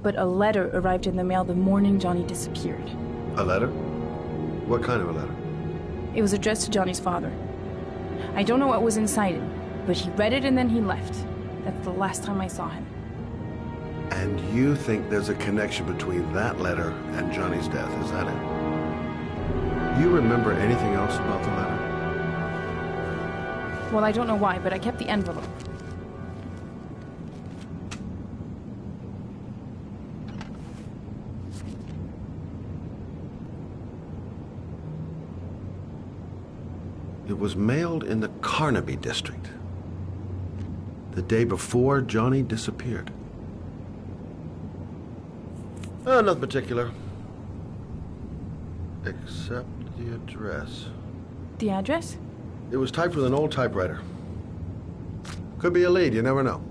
but a letter arrived in the mail the morning Johnny disappeared. A letter? What kind of a letter? It was addressed to Johnny's father. I don't know what was inside it, but he read it and then he left. That's the last time I saw him. And you think there's a connection between that letter and Johnny's death, is that it? You remember anything else about the letter? Well, I don't know why, but I kept the envelope. It was mailed in the Carnaby district, the day before Johnny disappeared. Nothing particular, except the address. The address? It was typed with an old typewriter. Could be a lead, you never know.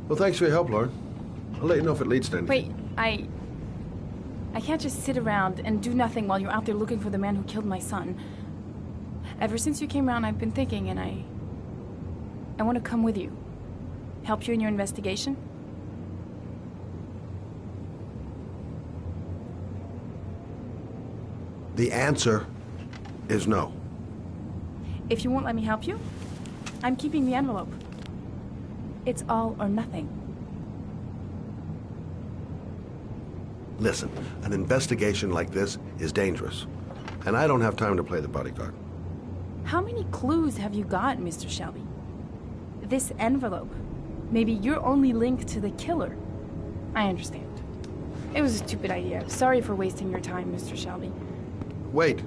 Well, thanks for your help, Lauren. I'll let you know if it leads to anything. Wait, I can't just sit around and do nothing while you're out there looking for the man who killed my son. Ever since you came around, I've been thinking, and I want to come with you. Help you in your investigation? The answer is no. If you won't let me help you, I'm keeping the envelope. It's all or nothing. Listen, an investigation like this is dangerous, and I don't have time to play the bodyguard. How many clues have you got, Mr. Shelby? This envelope. Maybe your only link to the killer. I understand. It was a stupid idea. Sorry for wasting your time, Mr. Shelby. Wait.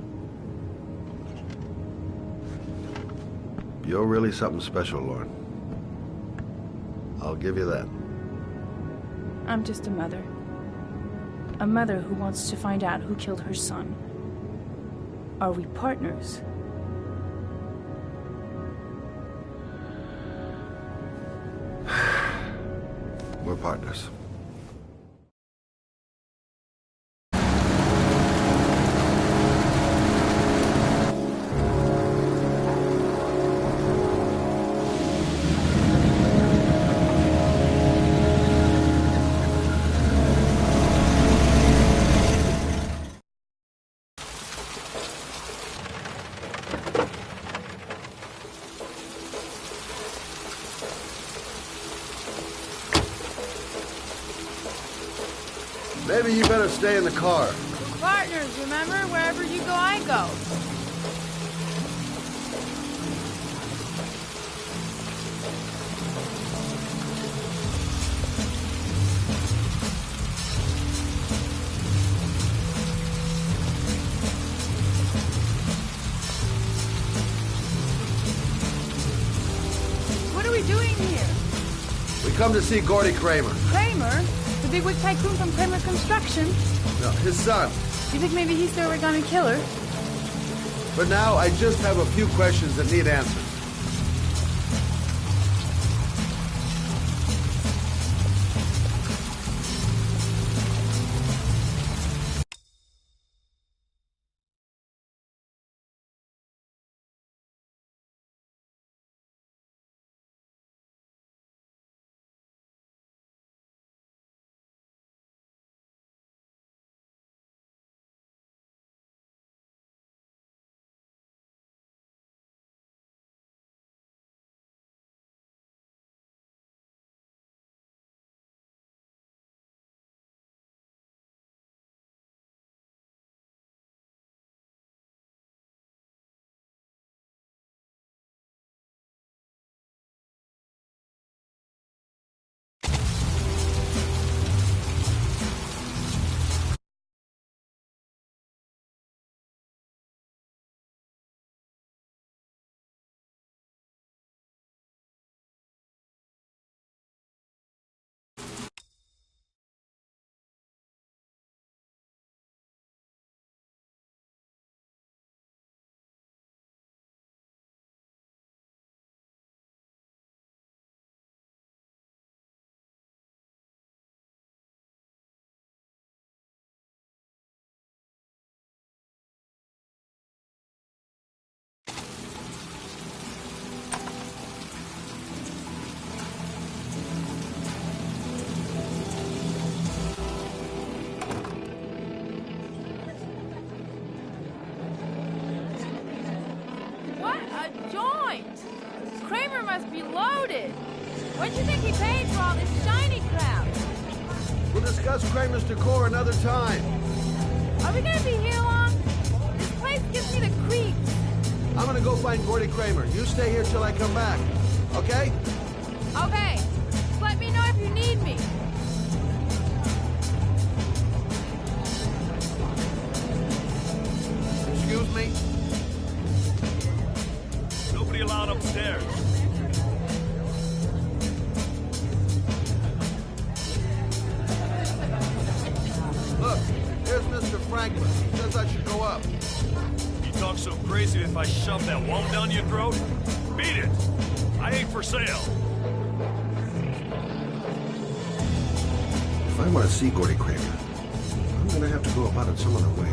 You're really something special, Lauren. I'll give you that. I'm just a mother. A mother who wants to find out who killed her son. Are we partners? We're partners. Maybe you better stay in the car. Partners, remember? Wherever you go, I go. What are we doing here? We come to see Gordy Kramer. Kramer? The bigwig tycoon from Kramer Construction? No, his son. You think maybe he's the origami killer? But now I just have a few questions that need answers. must be loaded. What'd you think he paid for all this shiny crap? We'll discuss Kramer's decor another time. Are we gonna be here long? This place gives me the creeps. I'm gonna go find Gordy Kramer. You stay here till I come back. Okay? Okay. Just let me know if you need me. Excuse me? Nobody allowed upstairs. Look, here's Mr. Franklin. He says I should go up. You talk so crazy if I shove that wand down your throat? Beat it! I ain't for sale. If I want to see Gordy Kramer, I'm gonna have to go about it some other way.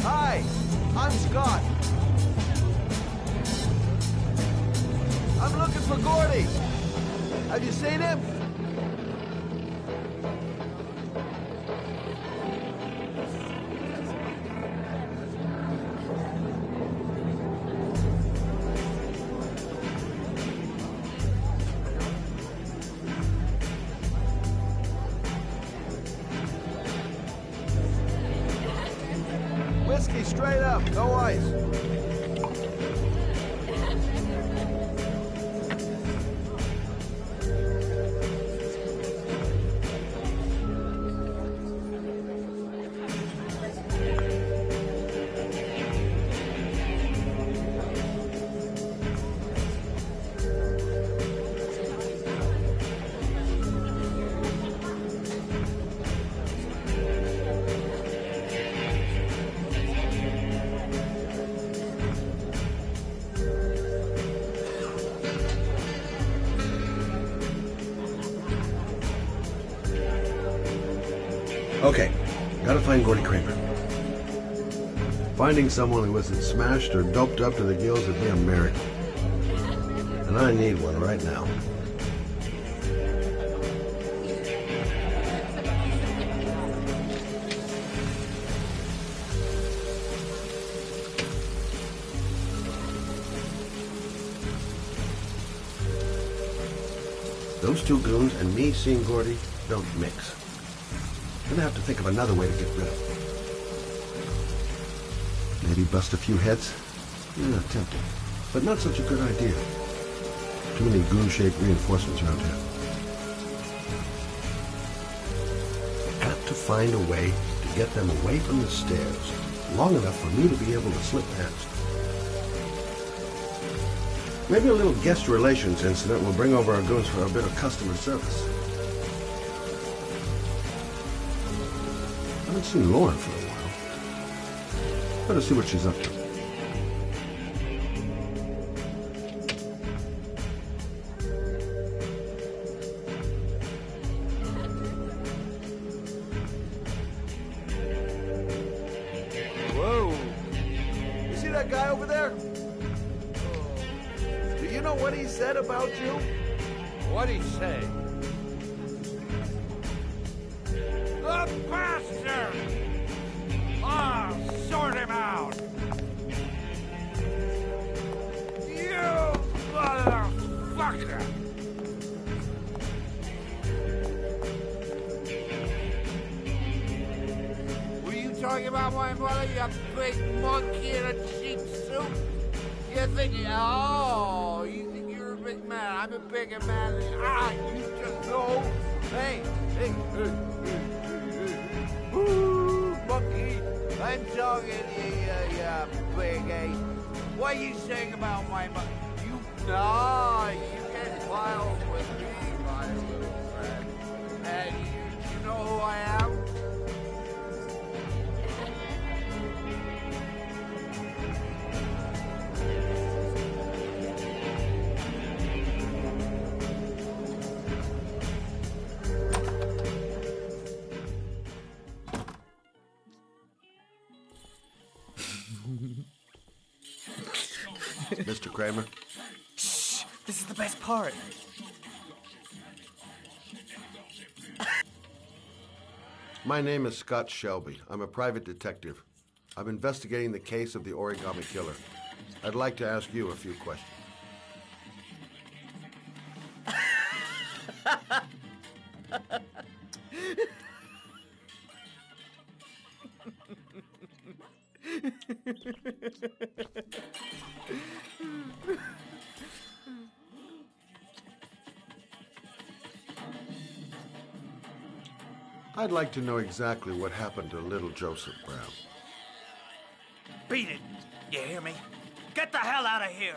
Hi, I'm Scott. I'm looking for Gordy. Have you seen him? Whiskey straight up, no ice. Okay, gotta find Gordy Kramer. Finding someone who isn't smashed or doped up to the gills would be a miracle. And I need one right now. Those two goons and me seeing Gordy don't mix. Gonna have to think of another way to get rid of him. Maybe bust a few heads? Yeah, tempting. But not such a good idea. Too many goon-shaped reinforcements around here. Got to find a way to get them away from the stairs, long enough for me to be able to slip past. Maybe a little guest relations incident will bring over our goons for a bit of customer service. I haven't seen Lauren for a while. Better see what she's up to. Whoa! You see that guy over there? Do you know what he said about you? What'd he say? The bastard! I'll sort him out! You motherfucker! Were you talking about my mother, you big monkey in a cheap suit? You think, oh, you think you're a big man. I'm a bigger man than you just know. Hey, hey, hey, hey. Ooh, monkey, I'm talking to you, big A. What are you saying about my mother? You can file with me, my little friend. And you know who I am? Mr. Kramer? Shh! This is the best part. My name is Scott Shelby. I'm a private detective. I'm investigating the case of the Origami Killer. I'd like to ask you a few questions. I'd like to know exactly what happened to little Joseph Brown. Beat it! You hear me? Get the hell out of here!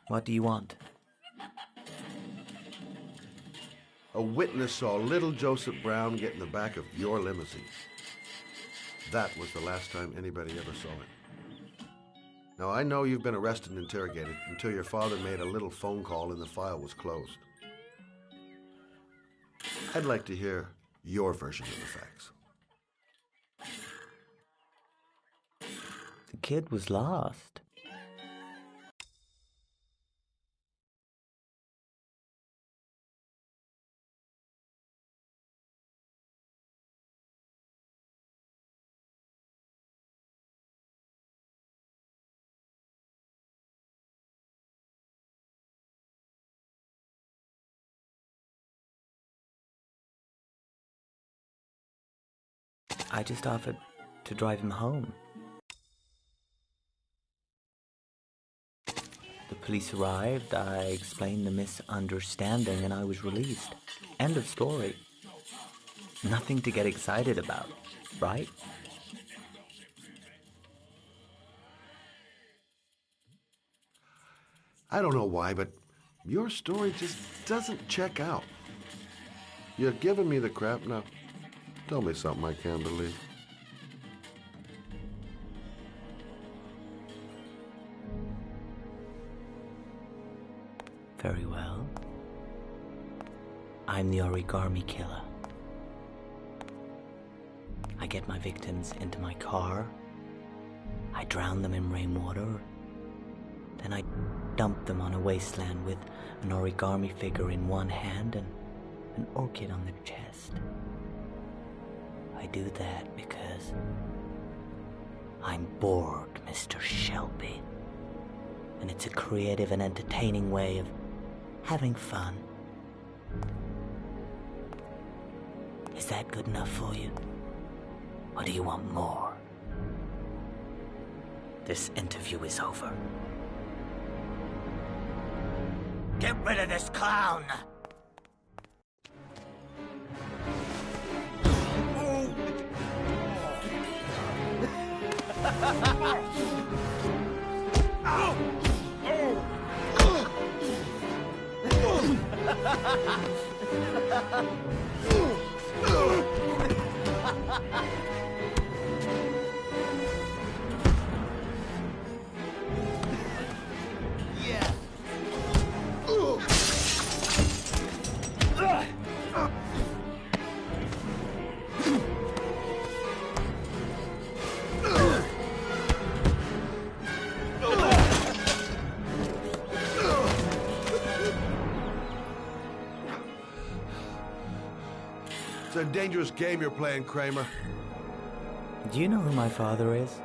What do you want? A witness saw little Joseph Brown get in the back of your limousine. That was the last time anybody ever saw him. Now, I know you've been arrested and interrogated until your father made a little phone call and the file was closed. I'd like to hear your version of the facts. The kid was lost. I just offered to drive him home. The police arrived, I explained the misunderstanding, and I was released. End of story. Nothing to get excited about, right? I don't know why, but your story just doesn't check out. You're giving me the crap now. Tell me something I can't believe. Very well. I'm the Origami Killer. I get my victims into my car. I drown them in rainwater. Then I dump them on a wasteland with an origami figure in one hand and an orchid on their chest. I do that because I'm bored, Mr. Shelby. And it's a creative and entertaining way of having fun. Is that good enough for you? Or do you want more? This interview is over. Get rid of this clown! It's a dangerous game you're playing, Kramer. Do you know who my father is?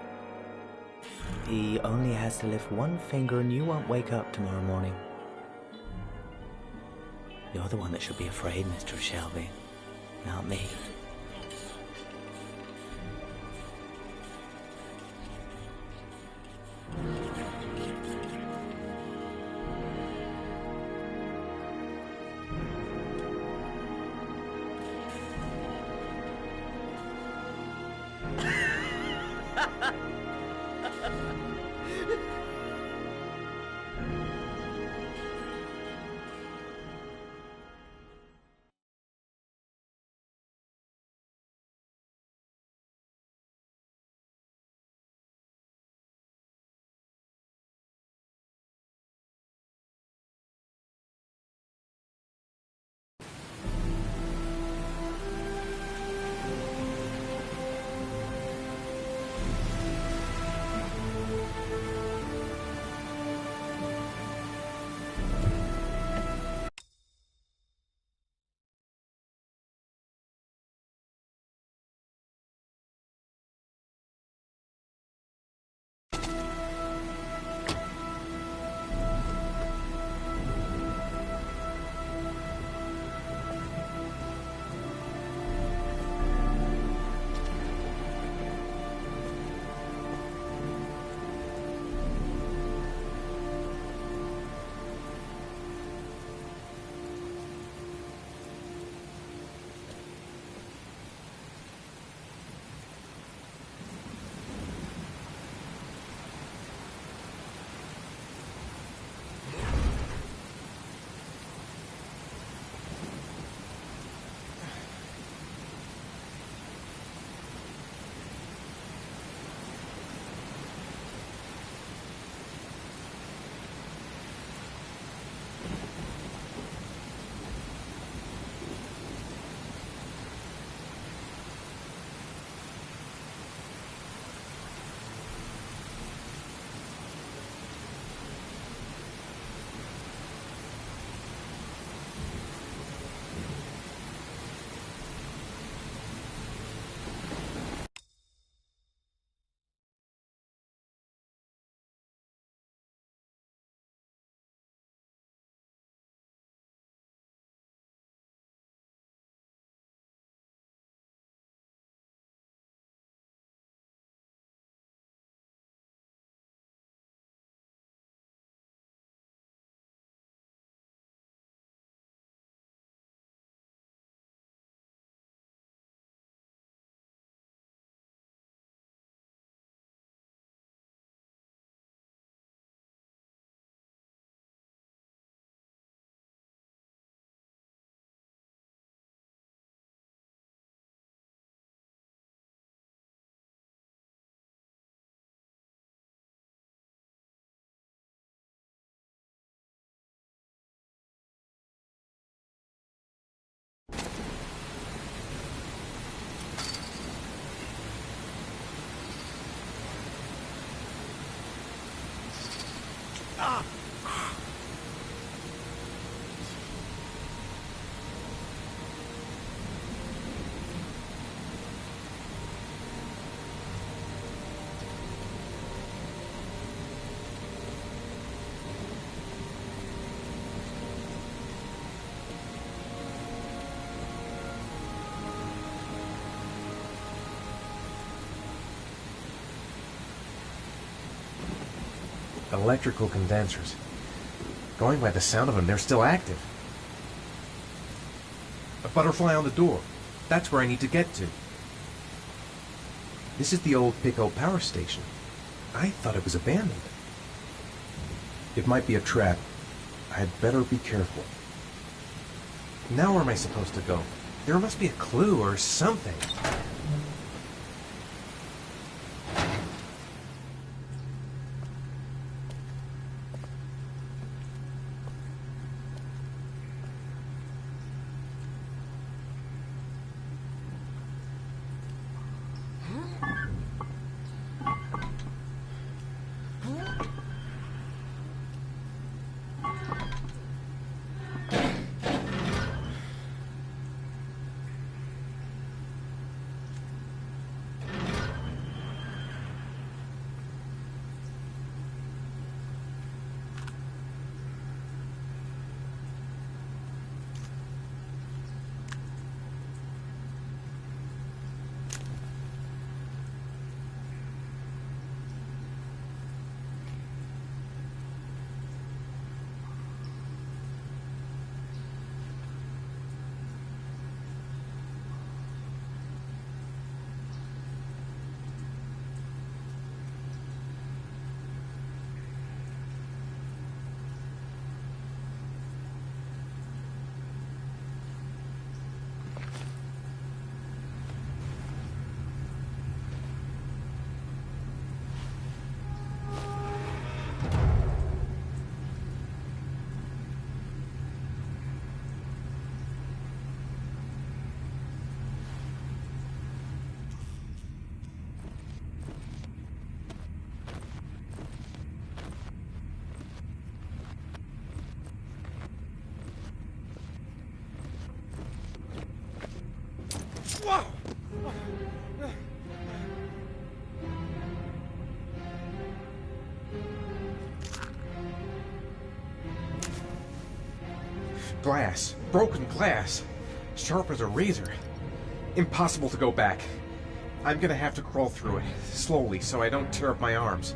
He only has to lift one finger and you won't wake up tomorrow morning. You're the one that should be afraid, Mr. Shelby, not me. Electrical condensers. Going by the sound of them, they're still active. A butterfly on the door. That's where I need to get to. This is the old Pico power station. I thought it was abandoned. It might be a trap. I'd better be careful. Now where am I supposed to go? There must be a clue or something. Glass. Broken glass. Sharp as a razor. Impossible to go back. I'm gonna have to crawl through it, slowly, so I don't tear up my arms.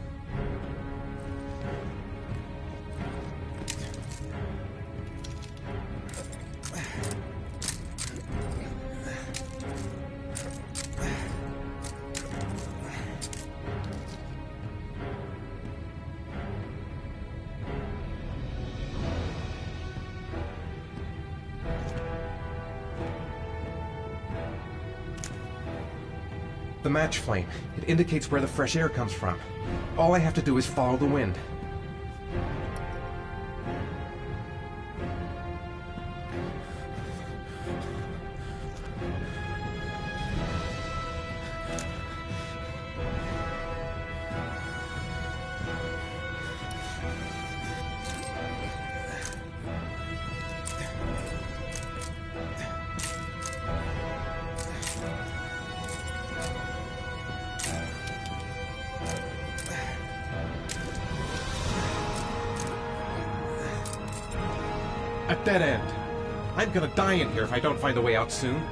The match flame. It indicates where the fresh air comes from. All I have to do is follow the wind. A dead end. I'm gonna die in here if I don't find a way out soon.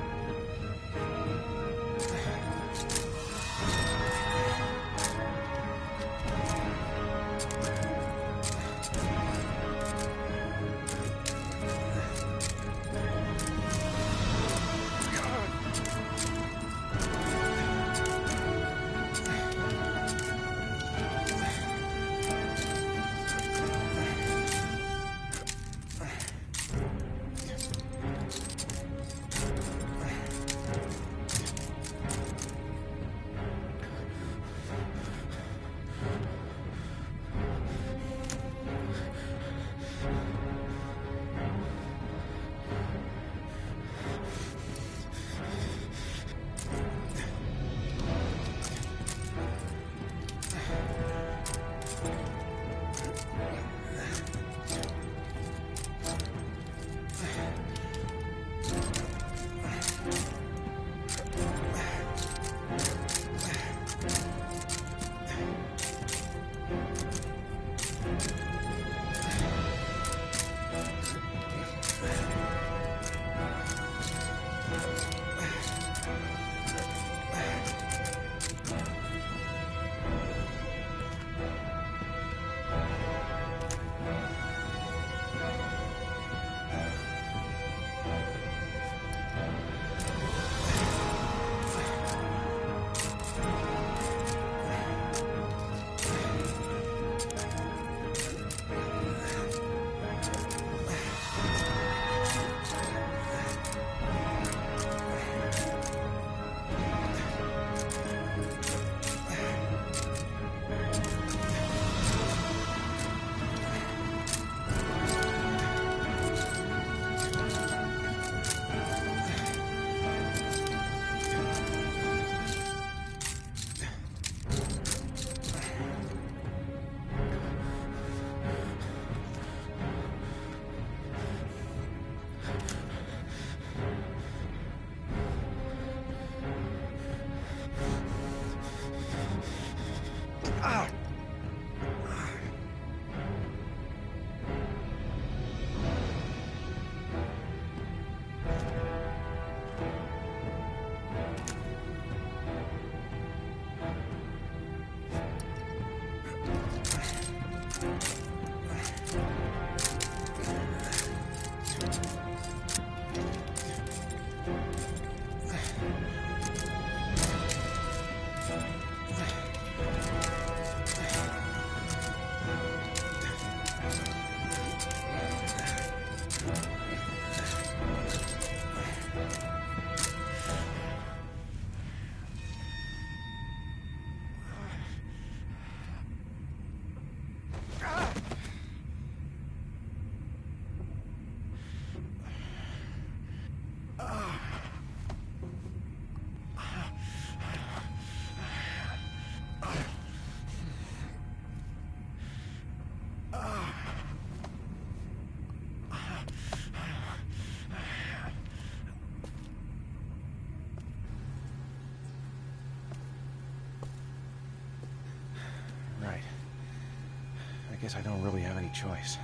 guess I don't really have any choice.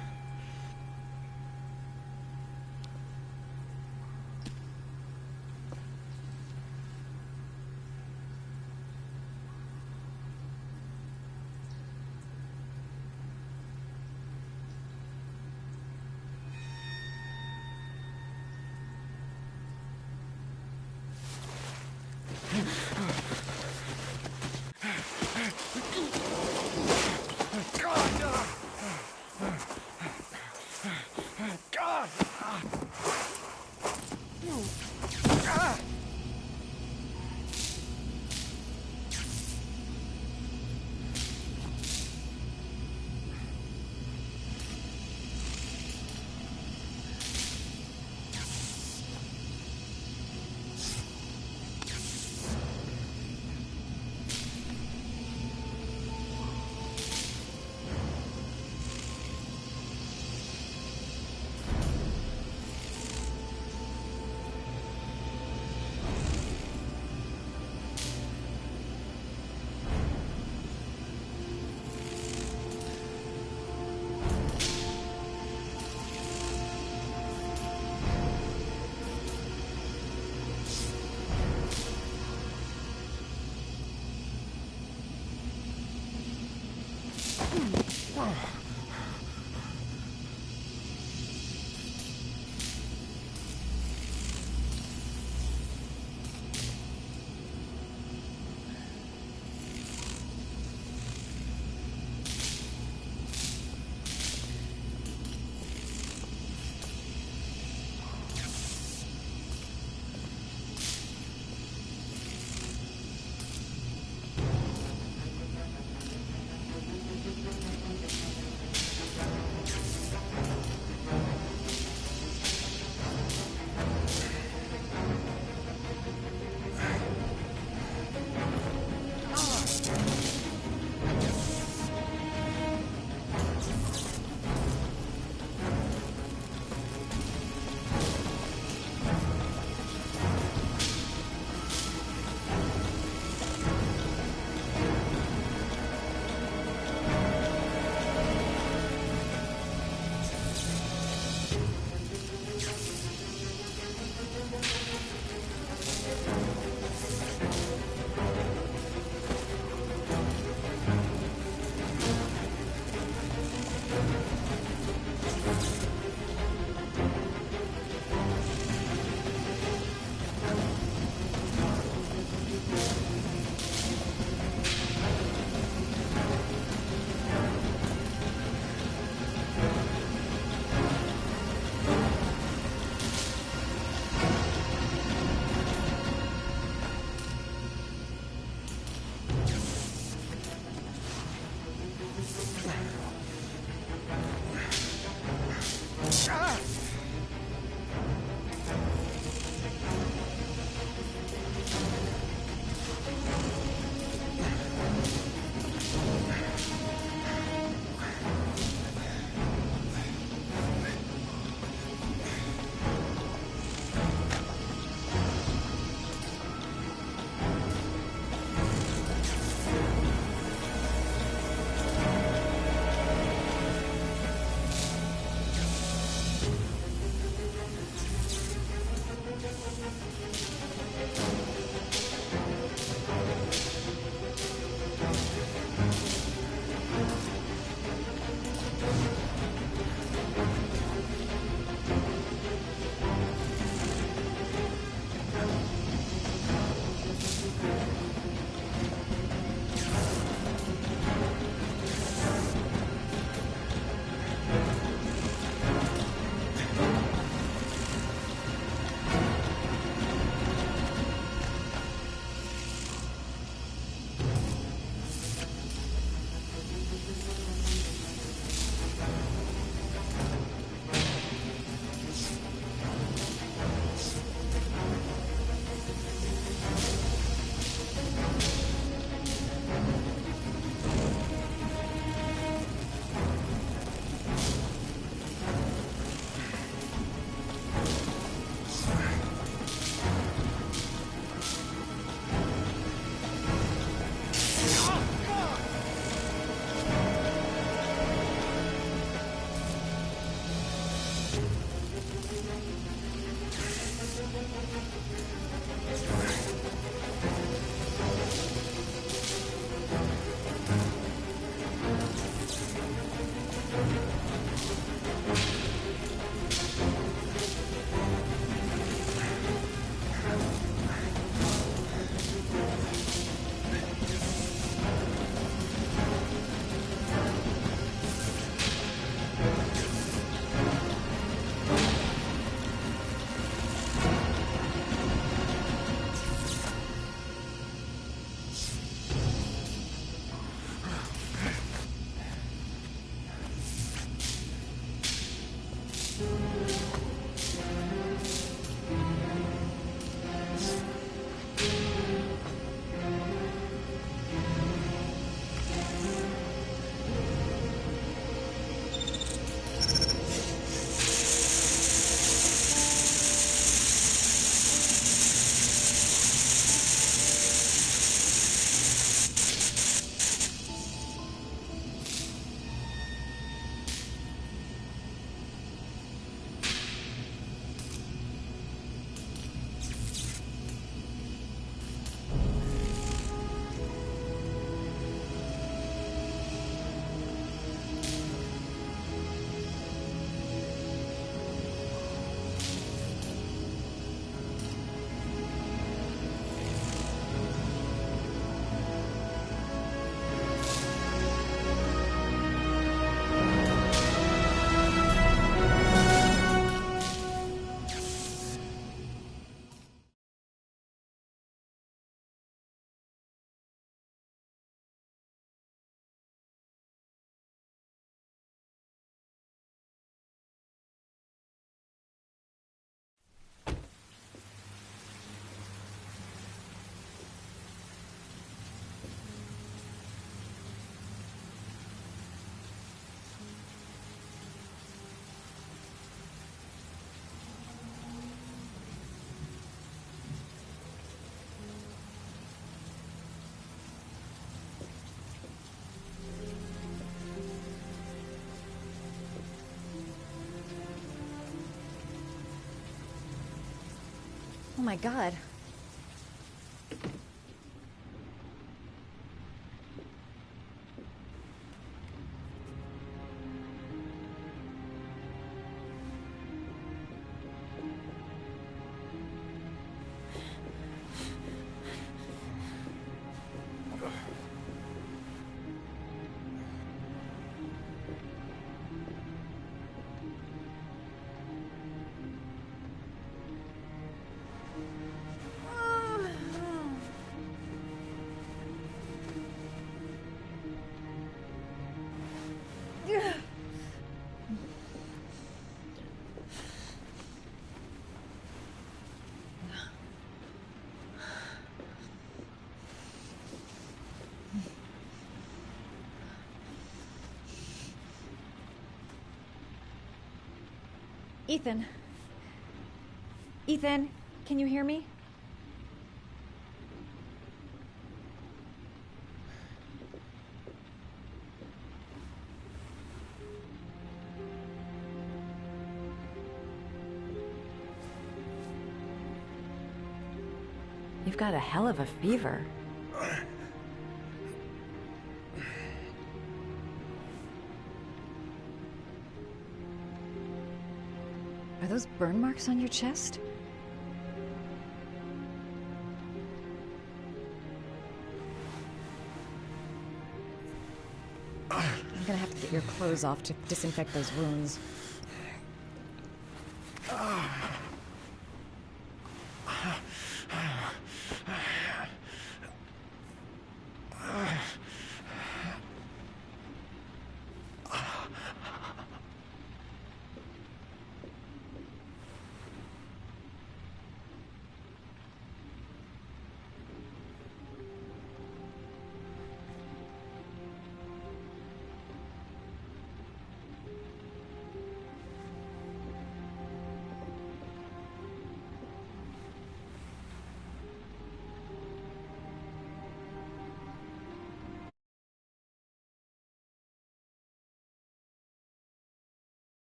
my God. Ethan. Ethan, can you hear me? You've got a hell of a fever. Are those burn marks on your chest? I'm gonna have to get your clothes off to disinfect those wounds.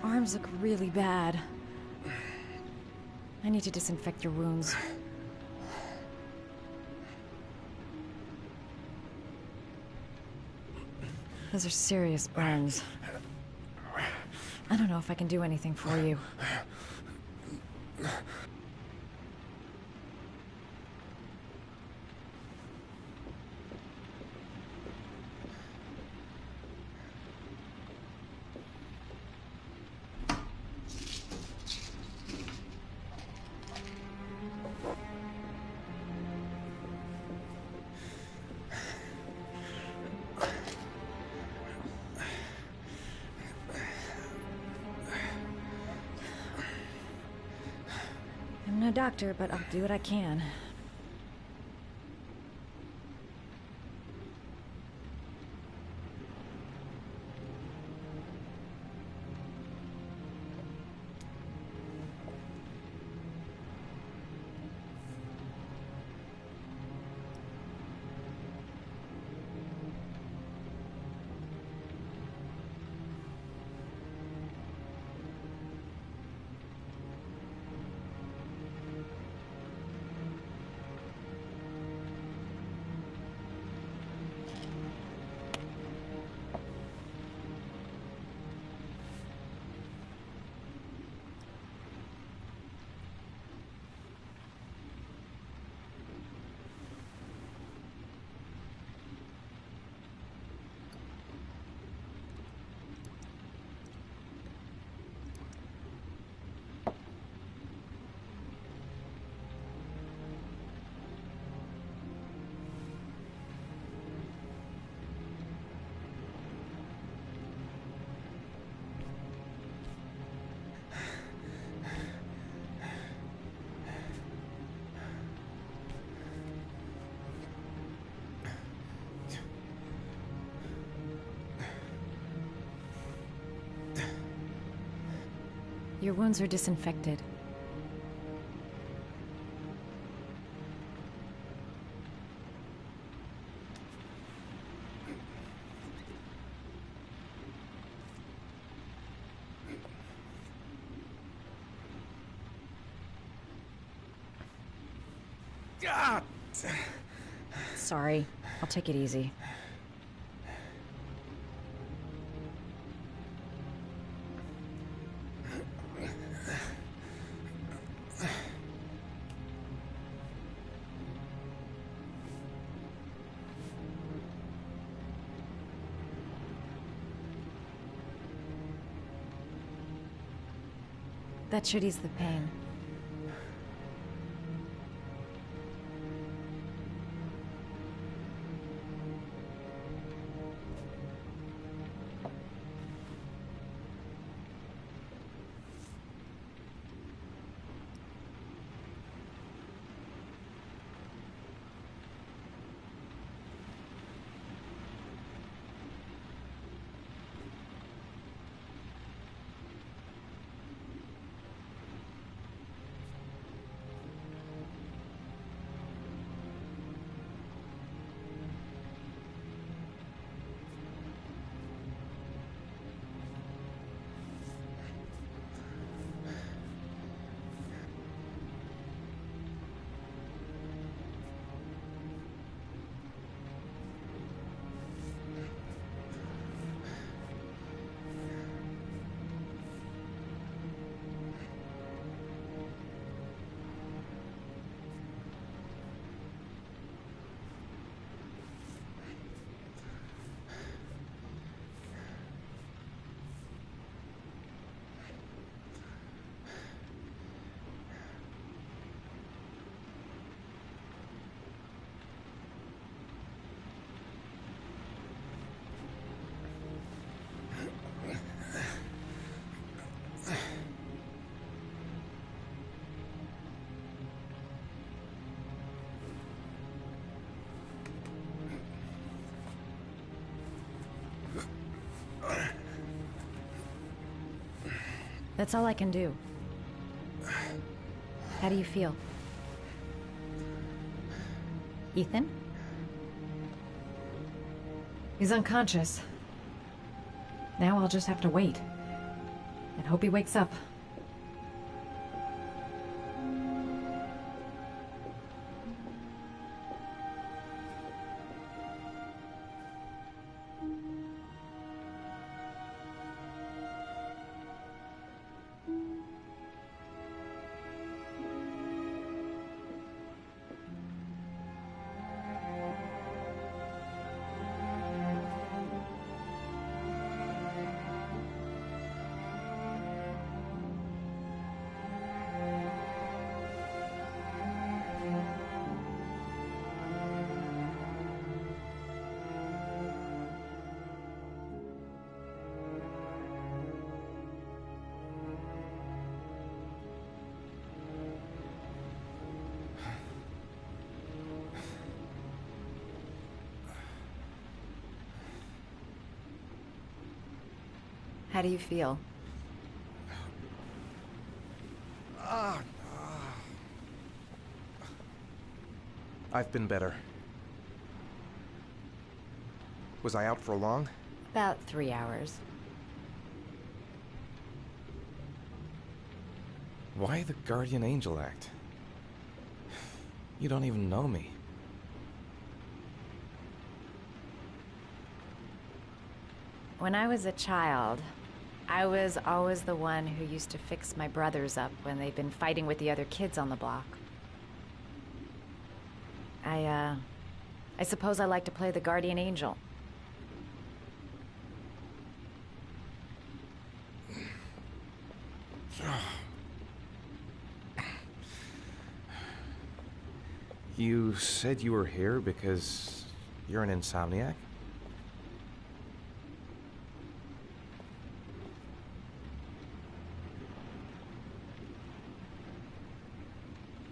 Arms look really bad. I need to disinfect your wounds. Those are serious burns. I don't know if I can do anything for you. I'm no doctor, but I'll do what I can. Your wounds are disinfected. Sorry. I'll take it easy. That should ease the pain. That's all I can do. How do you feel? Ethan? He's unconscious. Now I'll just have to wait. And hope he wakes up. How do you feel? I've been better. Was I out for long? About 3 hours. Why the Guardian Angel act? You don't even know me. When I was a child, I was always the one who used to fix my brothers up when they've been fighting with the other kids on the block. I suppose I like to play the Guardian Angel. You said you were here because you're an insomniac?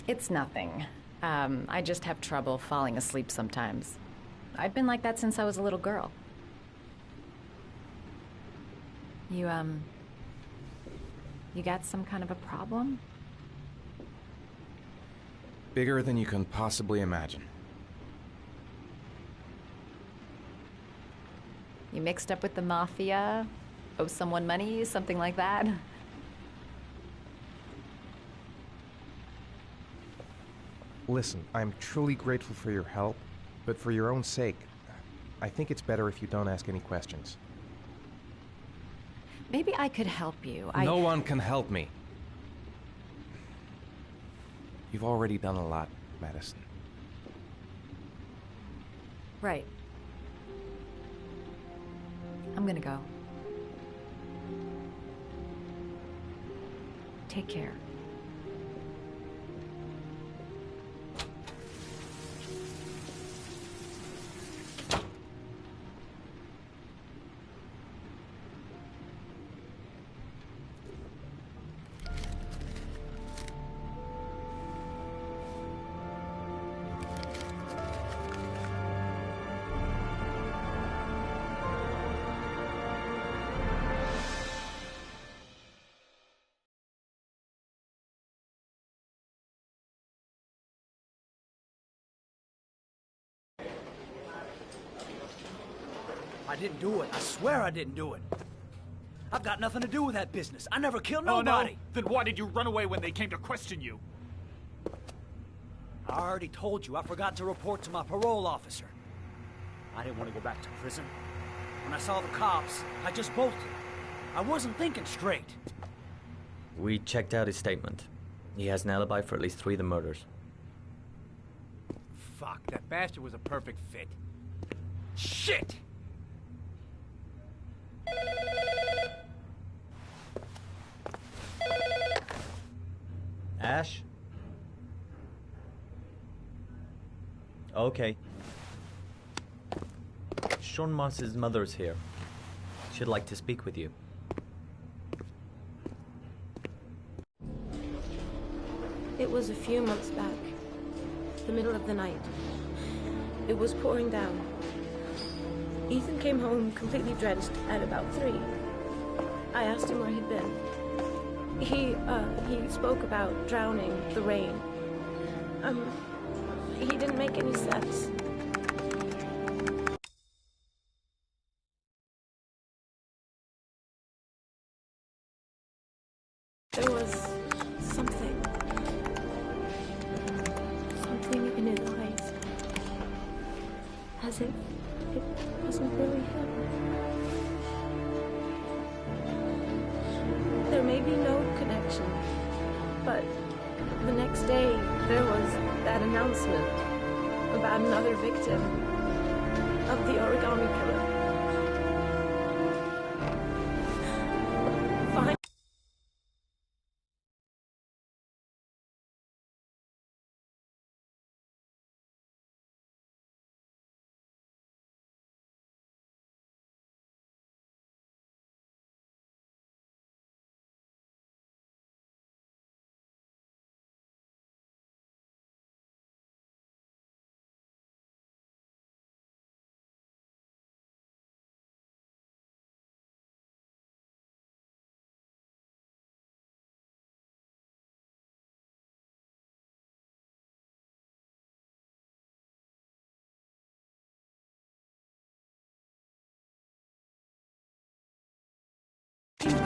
It's nothing. I just have trouble falling asleep sometimes. I've been like that since I was a little girl. You got some kind of a problem? Bigger than you can possibly imagine. You mixed up with the mafia? Owe someone money? Something like that? Listen, I'm truly grateful for your help, but for your own sake, I think it's better if you don't ask any questions. Maybe I could help you. No one can help me. You've already done a lot, Madison. Right. I'm gonna go. Take care. I didn't do it. I swear I didn't do it. I've got nothing to do with that business. I never killed nobody. Oh, no? Then why did you run away when they came to question you? I already told you I forgot to report to my parole officer. I didn't want to go back to prison. When I saw the cops, I just bolted. I wasn't thinking straight. We checked out his statement. He has an alibi for at least 3 of the murders. Fuck, that bastard was a perfect fit. Shit! Ash? Okay. Sean Moss's mother's here. She'd like to speak with you. It was a few months back. The middle of the night. It was pouring down. Ethan came home completely drenched at about 3. I asked him where he'd been. He spoke about drowning, the rain. He didn't make any sense. There was something in his eyes. As if it wasn't really him. There may be no connection, but the next day there was that announcement about another victim of the origami killer.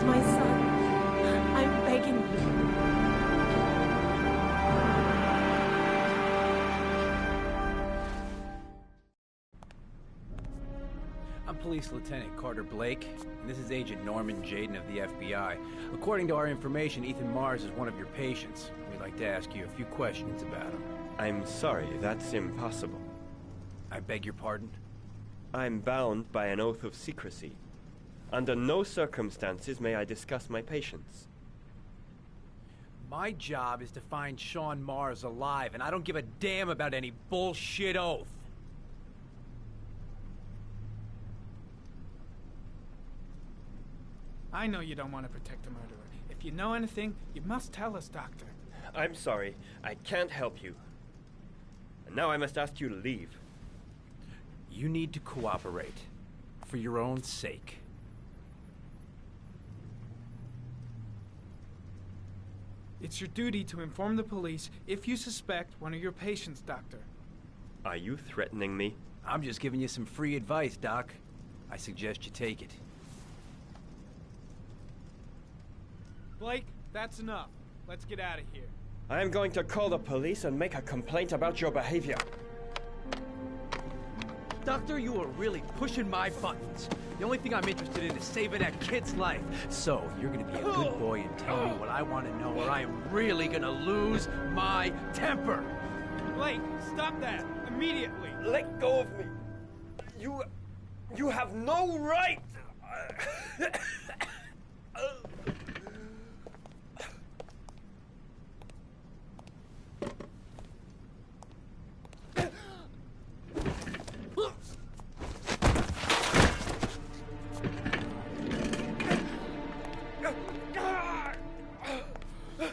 My son, I'm begging you. I'm Police Lieutenant Carter Blake, and this is Agent Norman Jaden of the FBI. According to our information, Ethan Mars is one of your patients. We'd like to ask you a few questions about him. I'm sorry, that's impossible. I beg your pardon? I'm bound by an oath of secrecy. Under no circumstances may I discuss my patients. My job is to find Sean Mars alive, and I don't give a damn about any bullshit oath. I know you don't want to protect the murderer. If you know anything, you must tell us, Doctor. I'm sorry, I can't help you. And now I must ask you to leave. You need to cooperate, for your own sake. It's your duty to inform the police if you suspect one of your patients, Doctor. Are you threatening me? I'm just giving you some free advice, Doc. I suggest you take it. Blake, that's enough. Let's get out of here. I am going to call the police and make a complaint about your behavior. Doctor, you are really pushing my buttons. The only thing I'm interested in is saving that kid's life. So, you're gonna be a good boy and tell me what I want to know, or I am really gonna lose my temper. Blake, stop that! Immediately! Let go of me! You have no right!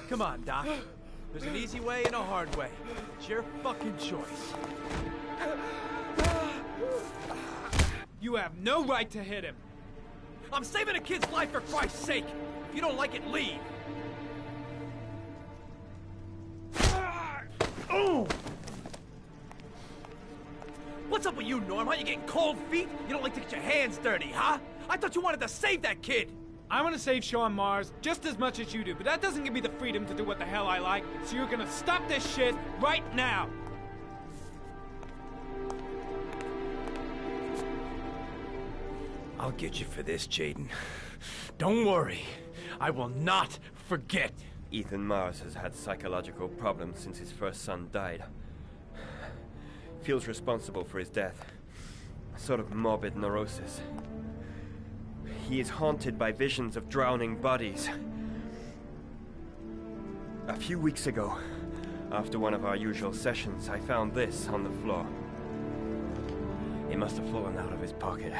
Come on, Doc. There's an easy way and a hard way. It's your fucking choice. You have no right to hit him! I'm saving a kid's life for Christ's sake! If you don't like it, leave! What's up with you, Norm? Are you getting cold feet? You don't like to get your hands dirty, huh? I thought you wanted to save that kid! I want to save Sean Mars just as much as you do, but that doesn't give me the freedom to do what the hell I like, so you're gonna stop this shit right now! I'll get you for this, Jayden. Don't worry. I will not forget. Ethan Mars has had psychological problems since his first son died. Feels responsible for his death. A sort of morbid neurosis. He is haunted by visions of drowning bodies. A few weeks ago, after one of our usual sessions, I found this on the floor. It must have fallen out of his pocket.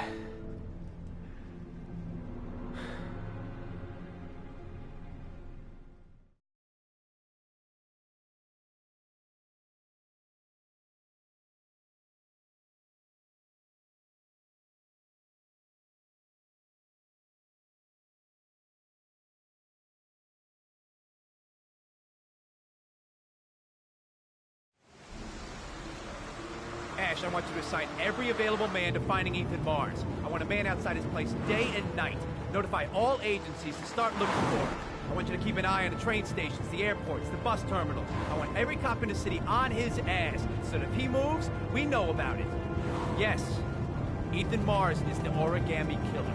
Ash, I want you to assign every available man to finding Ethan Mars. I want a man outside his place day and night. Notify all agencies to start looking for him. I want you to keep an eye on the train stations, the airports, the bus terminals. I want every cop in the city on his ass, so that if he moves, we know about it. Yes, Ethan Mars is the origami killer.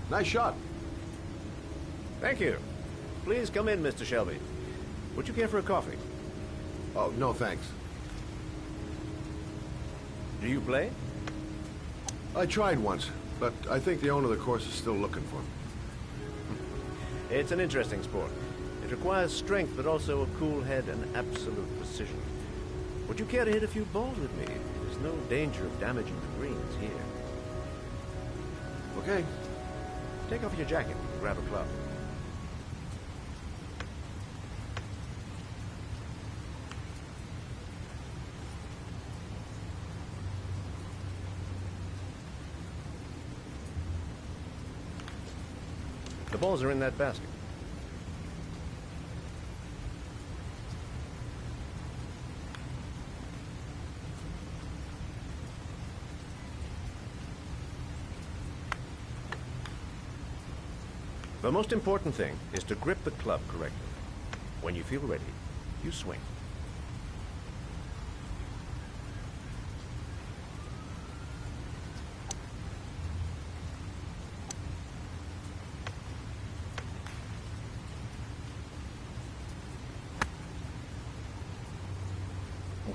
Nice shot. Thank you. Please come in, Mr. Shelby. Would you care for a coffee? Oh, no thanks. Do you play? I tried once, but I think the owner of the course is still looking for me. It's an interesting sport. It requires strength, but also a cool head and absolute precision. Would you care to hit a few balls with me? There's no danger of damaging the greens here. Okay. Take off your jacket and grab a club. The balls are in that basket. The most important thing is to grip the club correctly. When you feel ready, you swing.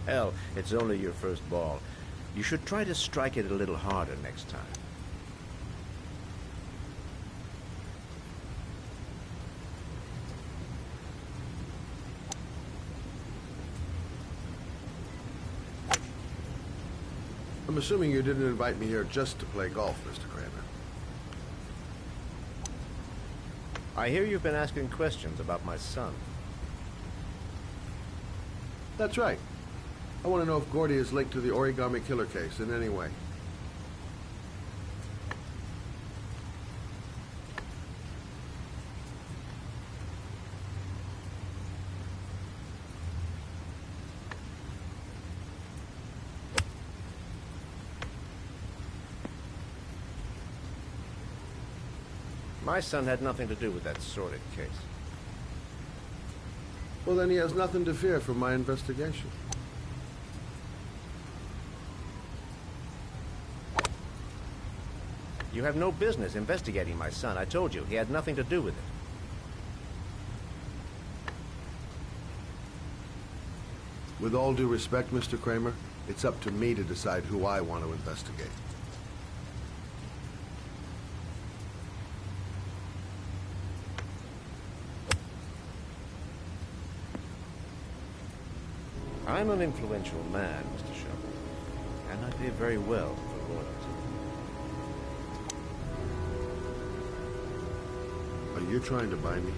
Well, it's only your first ball. You should try to strike it a little harder next time. I'm assuming you didn't invite me here just to play golf, Mr. Kramer. I hear you've been asking questions about my son. That's right. I want to know if Gordy is linked to the Origami Killer case in any way. My son had nothing to do with that sordid case. Well, then he has nothing to fear from my investigation. You have no business investigating my son. I told you, he had nothing to do with it. With all due respect, Mr. Kramer, it's up to me to decide who I want to investigate. I'm an influential man, Mr. Shelby, and I pay very well for loyalty. Are you trying to buy me?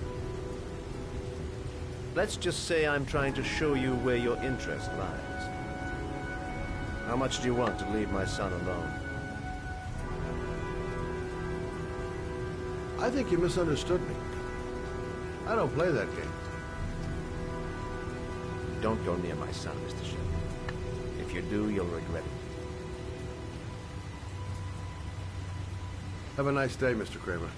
Let's just say I'm trying to show you where your interest lies. How much do you want to leave my son alone? I think you misunderstood me. I don't play that game. Don't go near my son, Mr. Shelby. If you do, you'll regret it. Have a nice day, Mr. Kramer.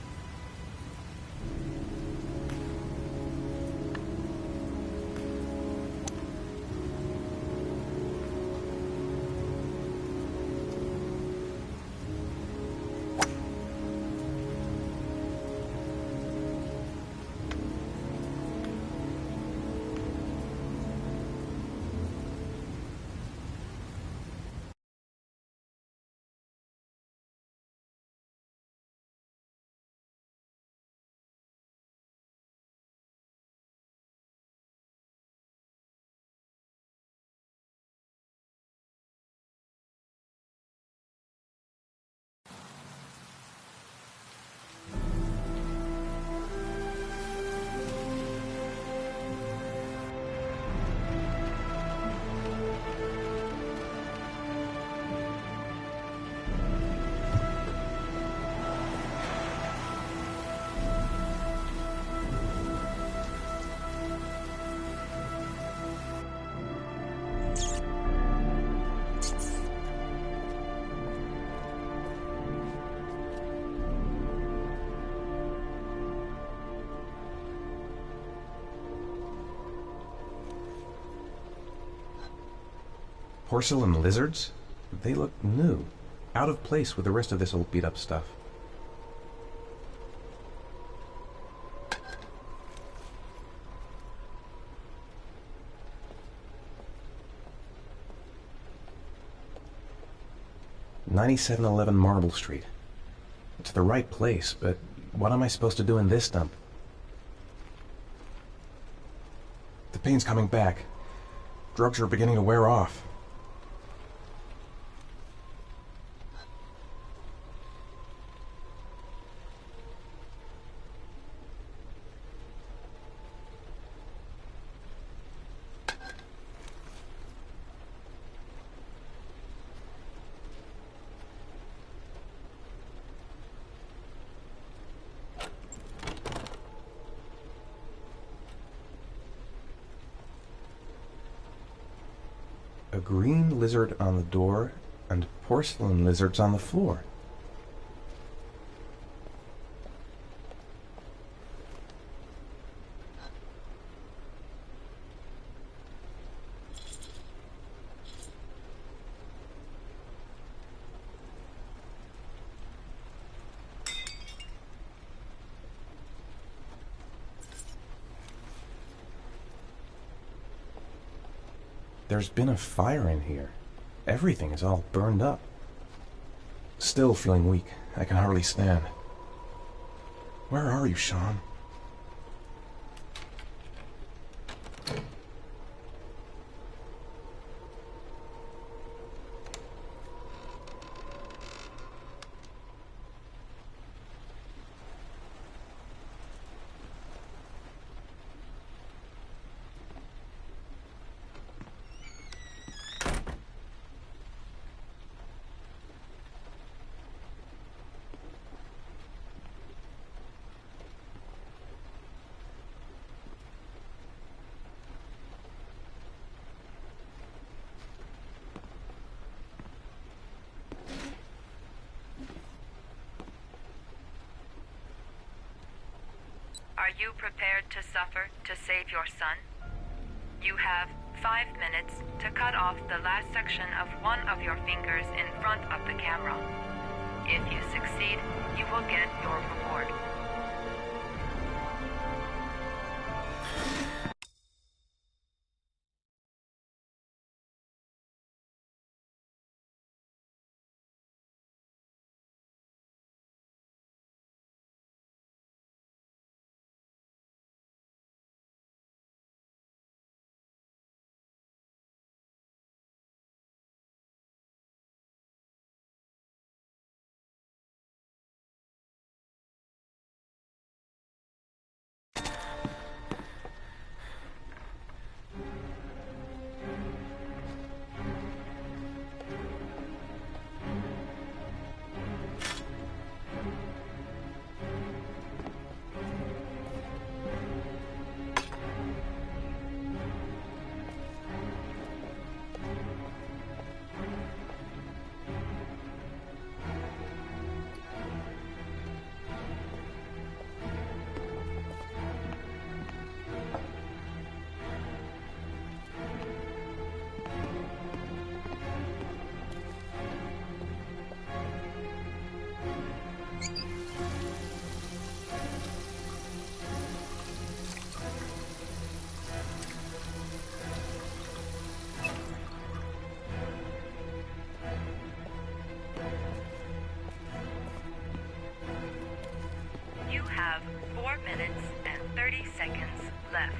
Porcelain lizards? They look new. Out of place with the rest of this old beat-up stuff. "9711 Marble Street. It's the right place, but what am I supposed to do in this dump? The pain's coming back. Drugs are beginning to wear off. A green lizard on the door and porcelain lizards on the floor. There's been a fire in here. Everything is all burned up. Still feeling weak. I can hardly stand. Where are you, Sean? Are you prepared to suffer to save your son? You have 5 minutes to cut off the last section of one of your fingers in front of the camera. If you succeed, you will get your reward. You have 4 minutes and 30 seconds left.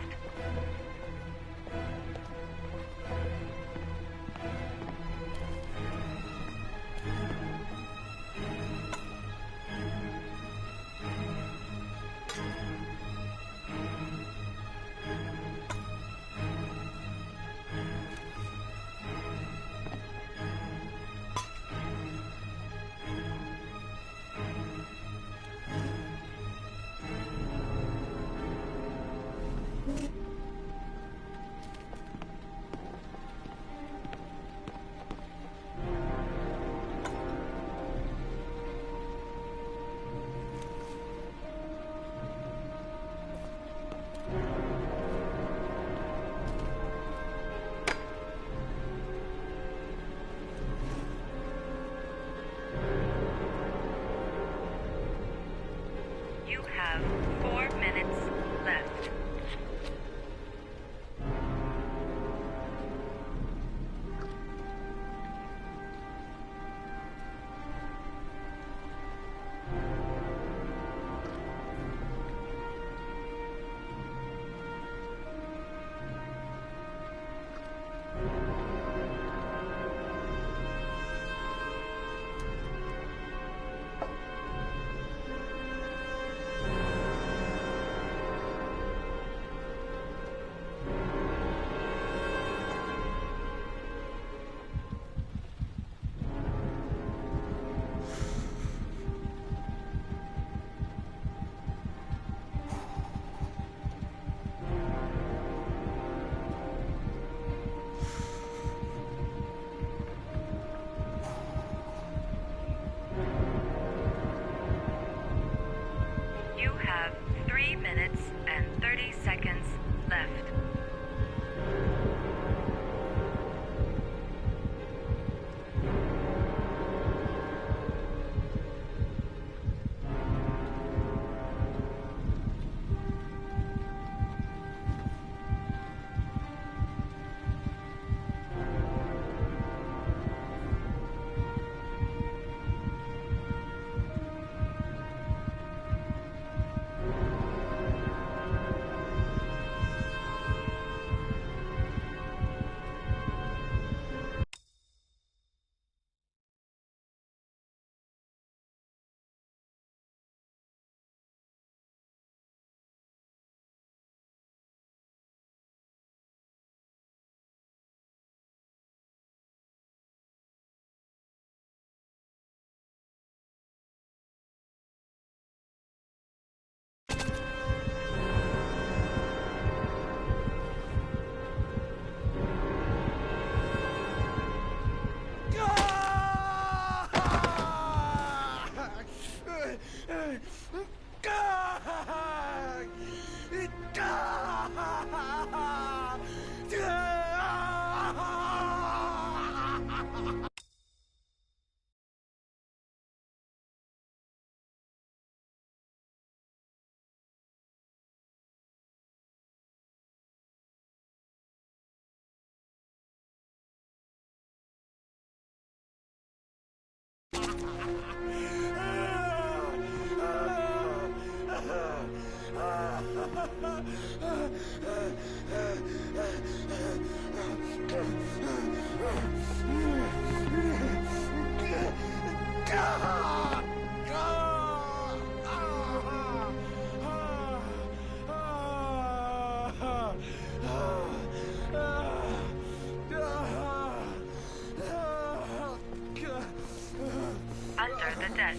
Under the desk.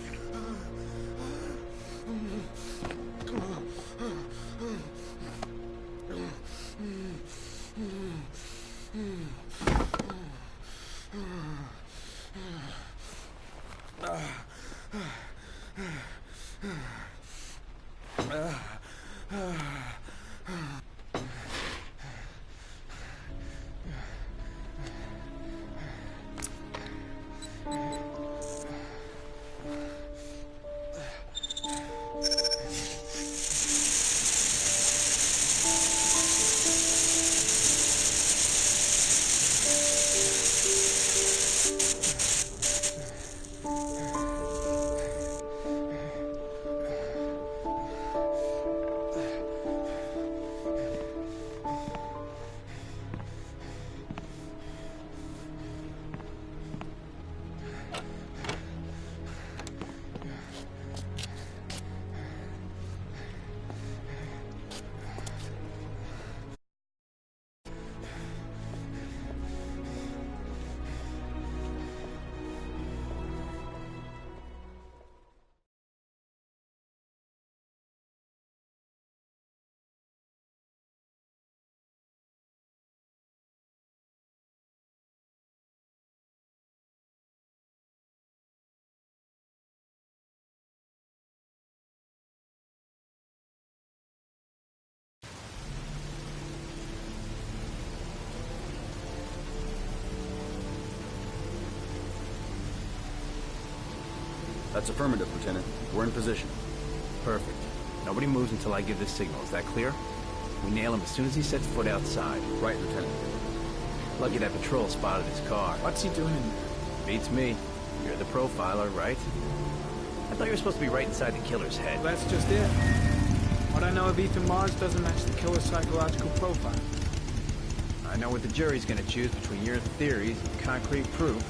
That's affirmative, Lieutenant. We're in position. Perfect. Nobody moves until I give the signal. Is that clear? We nail him as soon as he sets foot outside. Right, Lieutenant. Lucky that patrol spotted his car. What's he doing in there? Beats me. You're the profiler, right? I thought you were supposed to be right inside the killer's head. Well, that's just it. What I know of Ethan Mars doesn't match the killer's psychological profile. I know what the jury's gonna choose between your theories and concrete proof.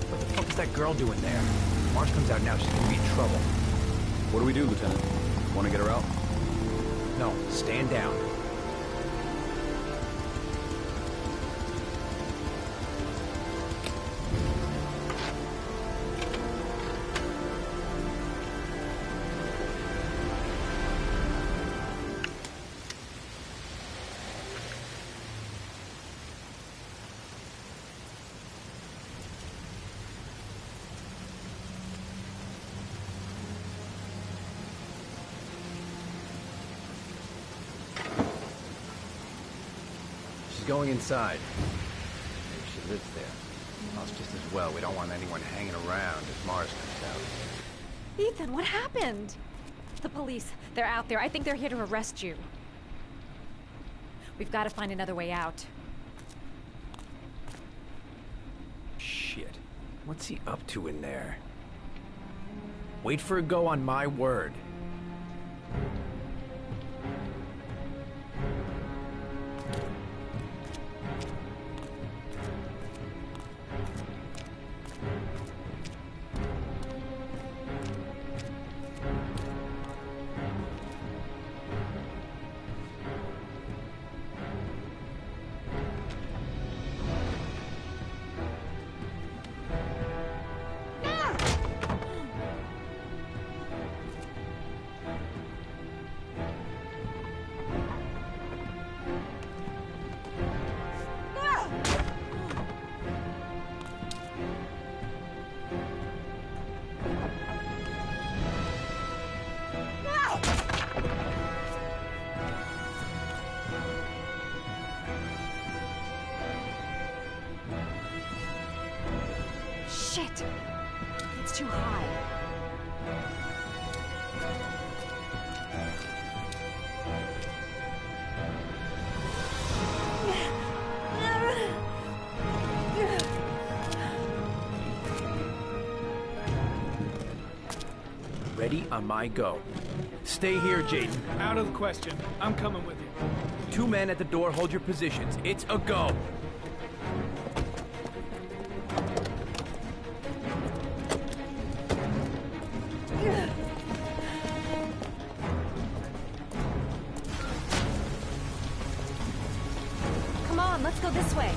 What the fuck is that girl doing there? If Mars comes out now, she's gonna be in trouble. What do we do, Lieutenant? Want to get her out? No, stand down. Going inside. Maybe she lives there. Well, it's just as well. We don't want anyone hanging around if Mars comes out. Ethan, what happened? The police. They're out there. I think they're here to arrest you. We've got to find another way out. Shit. What's he up to in there? Wait for a go on my word. Shit! It's too high. ready on my go. Stay here, Jaden. Out of the question. I'm coming with you. 2 men at the door, hold your positions. It's a go. Come on, let's go this way.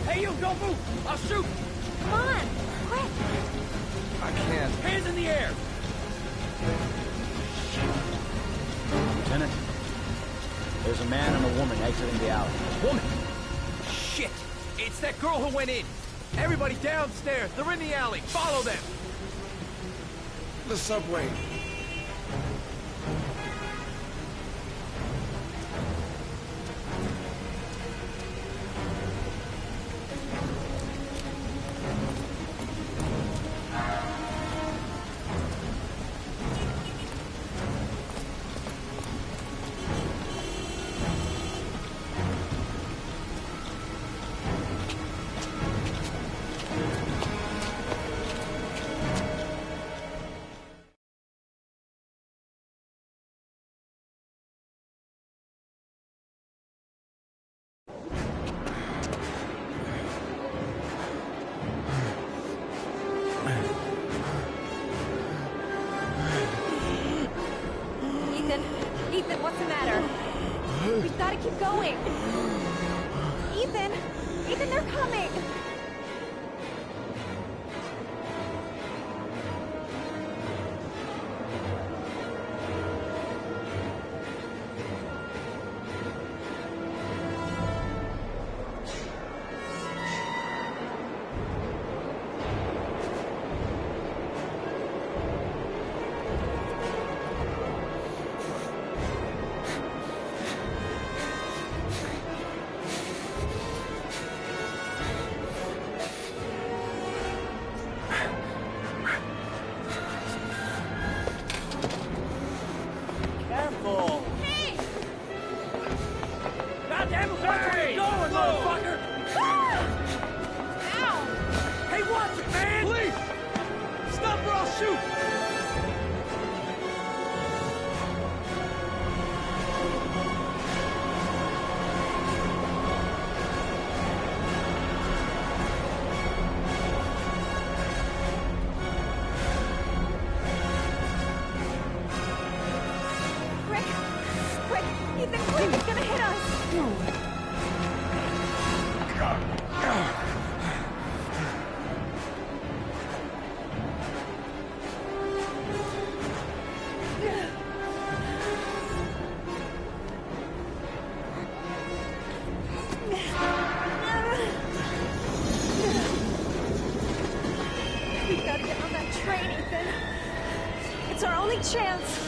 Hey, you, don't move! I'll shoot! Come on, quick! I can't. Hands in the air! Lieutenant, there's a man and a woman exiting the alley. Woman! Shit! It's that girl who went in! Everybody downstairs! They're in the alley! Follow them! The subway. Ethan, what's the matter? We've got to keep going. Ethan, they're coming. Chance.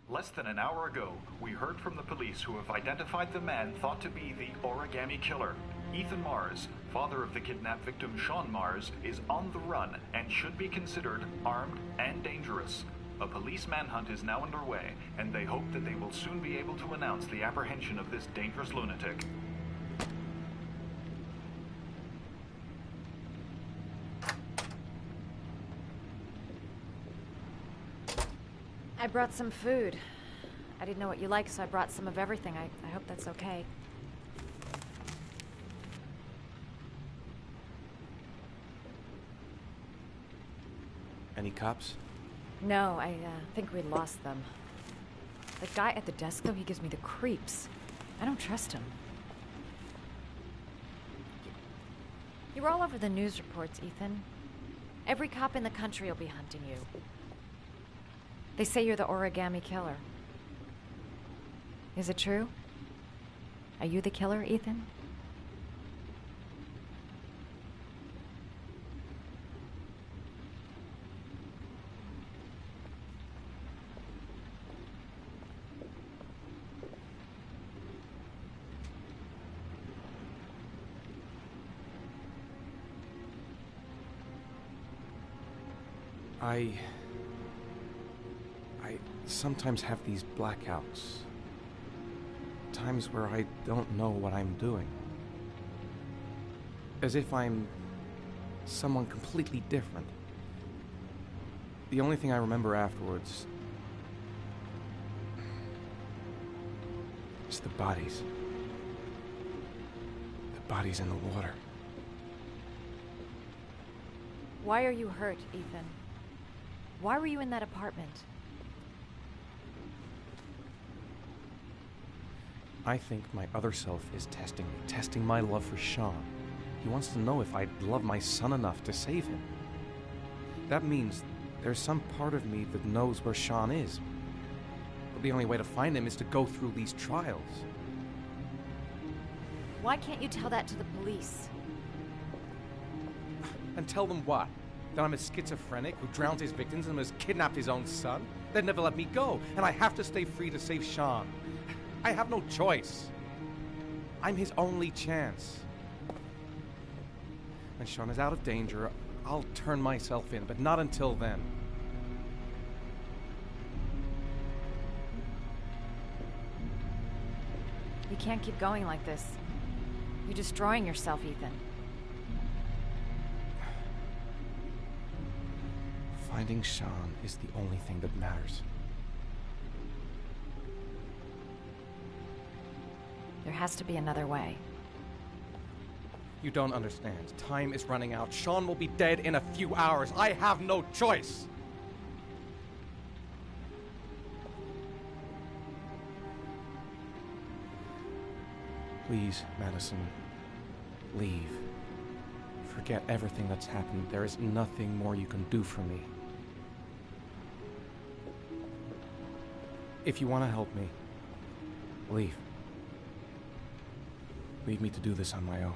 Less than an hour ago, we heard from the police who have identified the man thought to be the Origami Killer. Ethan Mars, father of the kidnapped victim Sean Mars, is on the run and should be considered armed and dangerous. A police manhunt is now underway, and they hope that they will soon be able to announce the apprehension of this dangerous lunatic. I brought some food. I didn't know what you like, so I brought some of everything. I hope that's okay. Any cops? No, I think we lost them. The guy at the desk, though, he gives me the creeps. I don't trust him. You're all over the news reports, Ethan. Every cop in the country will be hunting you. They say you're the origami killer. Is it true? Are you the killer, Ethan? I sometimes have these blackouts. Times where I don't know what I'm doing. As if I'm someone completely different. The only thing I remember afterwards is the bodies. The bodies in the water. Why are you hurt, Ethan? Why were you in that apartment? I think my other self is testing me, testing my love for Sean. He wants to know if I love my son enough to save him. That means there's some part of me that knows where Sean is. But the only way to find him is to go through these trials. Why can't you tell that to the police? And tell them what? That I'm a schizophrenic who drowned his victims and has kidnapped his own son? They'd never let me go, and I have to stay free to save Sean. I have no choice. I'm his only chance. When Sean is out of danger, I'll turn myself in, but not until then. You can't keep going like this. You're destroying yourself, Ethan. Finding Sean is the only thing that matters. There has to be another way. You don't understand. Time is running out. Sean will be dead in a few hours. I have no choice. Please, Madison, leave. Forget everything that's happened. There is nothing more you can do for me. If you want to help me, leave. Leave me to do this on my own.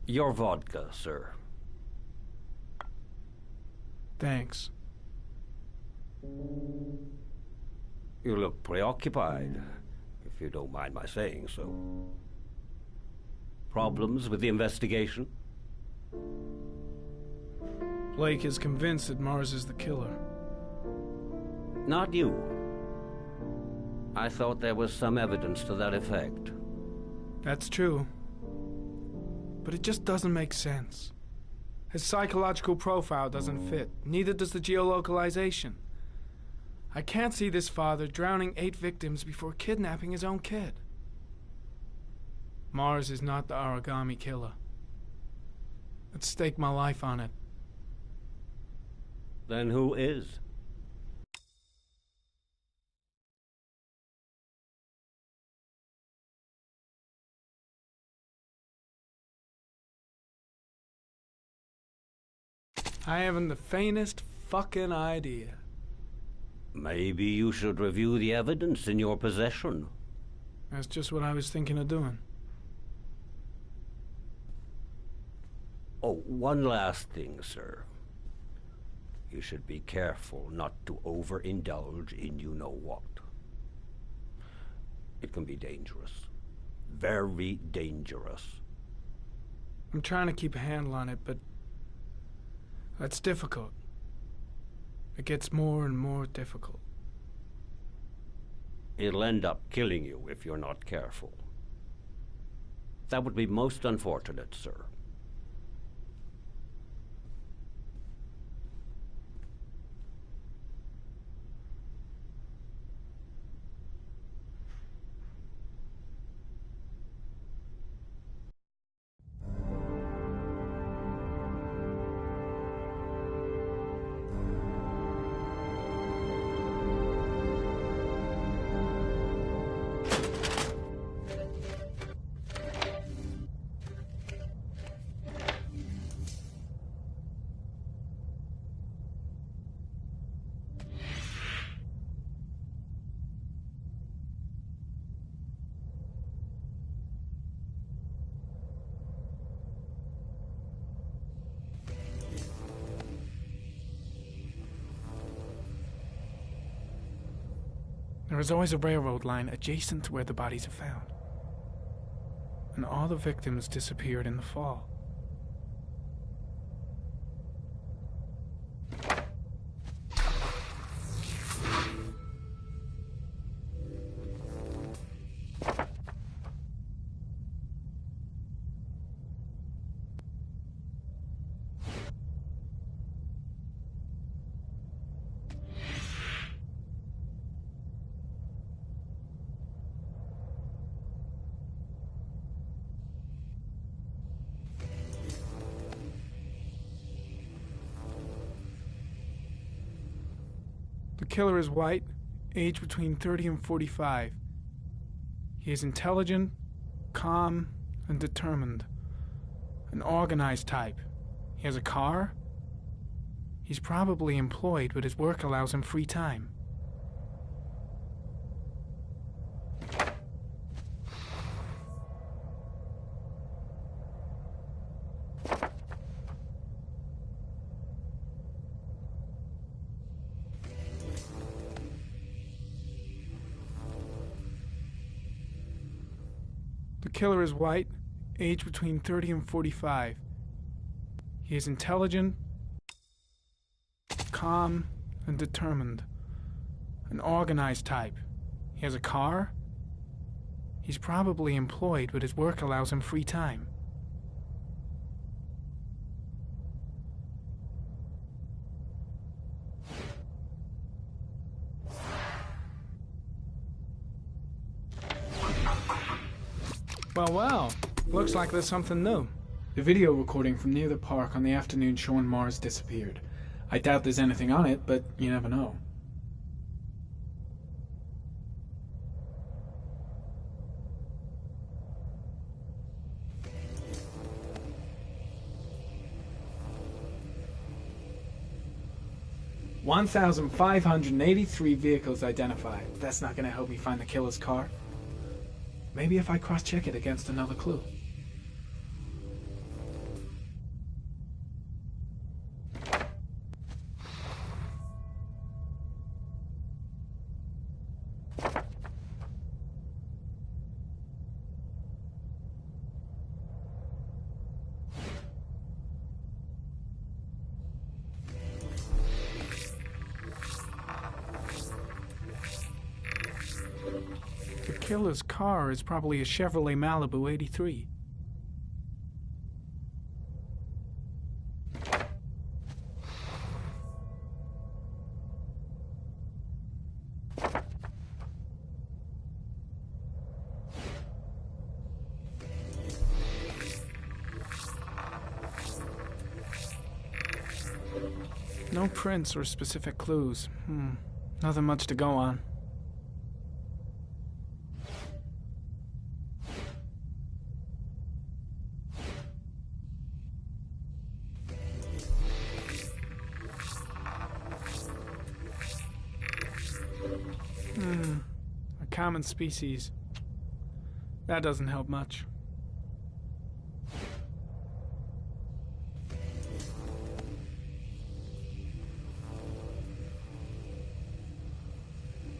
Your vodka, sir. Thanks. You look preoccupied, if you don't mind my saying so. Problems with the investigation? Blake is convinced that Mars is the killer. Not you. I thought there was some evidence to that effect. That's true. But it just doesn't make sense. His psychological profile doesn't fit. Neither does the geolocalization. I can't see this father drowning 8 victims before kidnapping his own kid. Mars is not the origami killer. I'd stake my life on it. Then who is? I haven't the faintest fucking idea. Maybe you should review the evidence in your possession. That's just what I was thinking of doing. Oh, one last thing, sir. You should be careful not to overindulge in you-know-what. It can be dangerous. Very dangerous. I'm trying to keep a handle on it, but that's difficult. It gets more and more difficult. It'll end up killing you if you're not careful. That would be most unfortunate, sir. There is always a railroad line adjacent to where the bodies are found. And all the victims disappeared in the fall. The killer is white, aged between 30 and 45. He is intelligent, calm, and determined. An organized type. He has a car. He's probably employed, but his work allows him free time. The killer is white, aged between 30 and 45. He is intelligent, calm, and determined. An organized type. He has a car. He's probably employed, but his work allows him free time. Well, looks like there's something new. The video recording from near the park on the afternoon Sean Mars disappeared. I doubt there's anything on it, but you never know. $1,583 vehicles identified. That's not going to help me find the killer's car. Maybe if I cross-check it against another clue. The killer's car is probably a Chevrolet Malibu 83. No prints or specific clues. Nothing much to go on. A common species. That doesn't help much.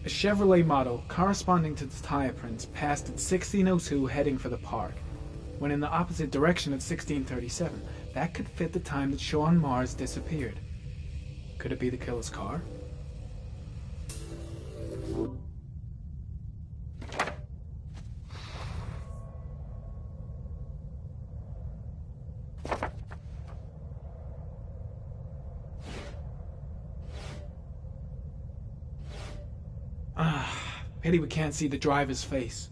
A Chevrolet model corresponding to the tire prints passed at 1602 heading for the park, when in the opposite direction at 1637. That could fit the time that Sean Mars disappeared. Could it be the killer's car? Pity we can't see the driver's face.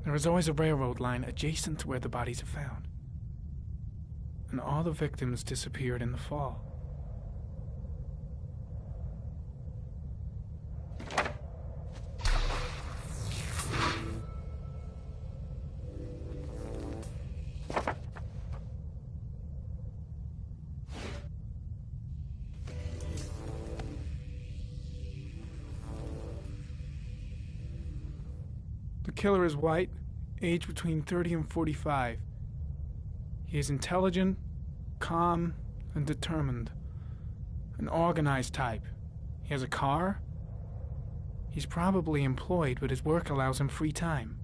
There is always a railroad line adjacent to where the bodies are found. And all the victims disappeared in the fall. The killer is white, aged between 30 and 45. He He is intelligent, calm, and determined. An organized type. He has a car. He's probably employed, but his work allows him free time.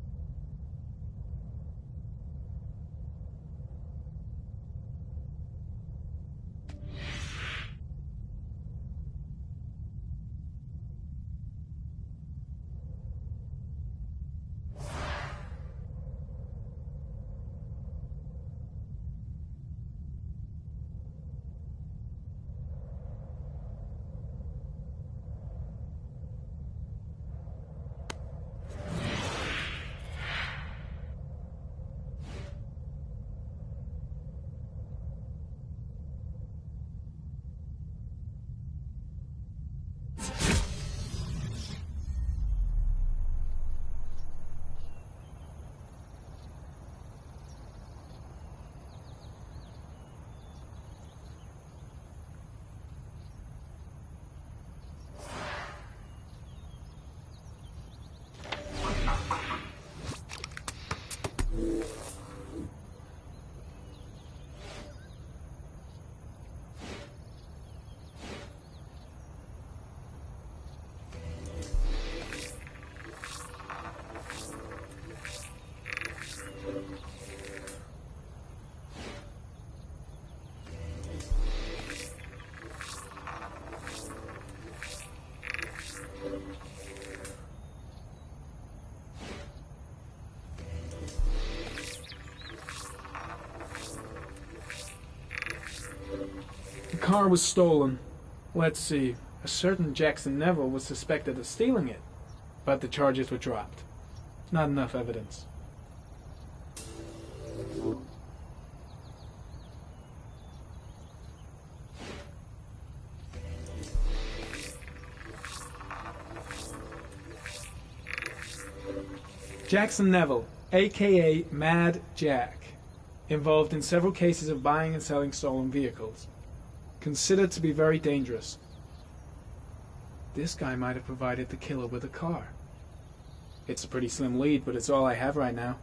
The car was stolen. Let's see. A certain Jackson Neville was suspected of stealing it, but the charges were dropped. Not enough evidence. Jackson Neville, a.k.a. Mad Jack, involved in several cases of buying and selling stolen vehicles. Considered to be very dangerous. This guy might have provided the killer with a car. It's a pretty slim lead, but it's all I have right now.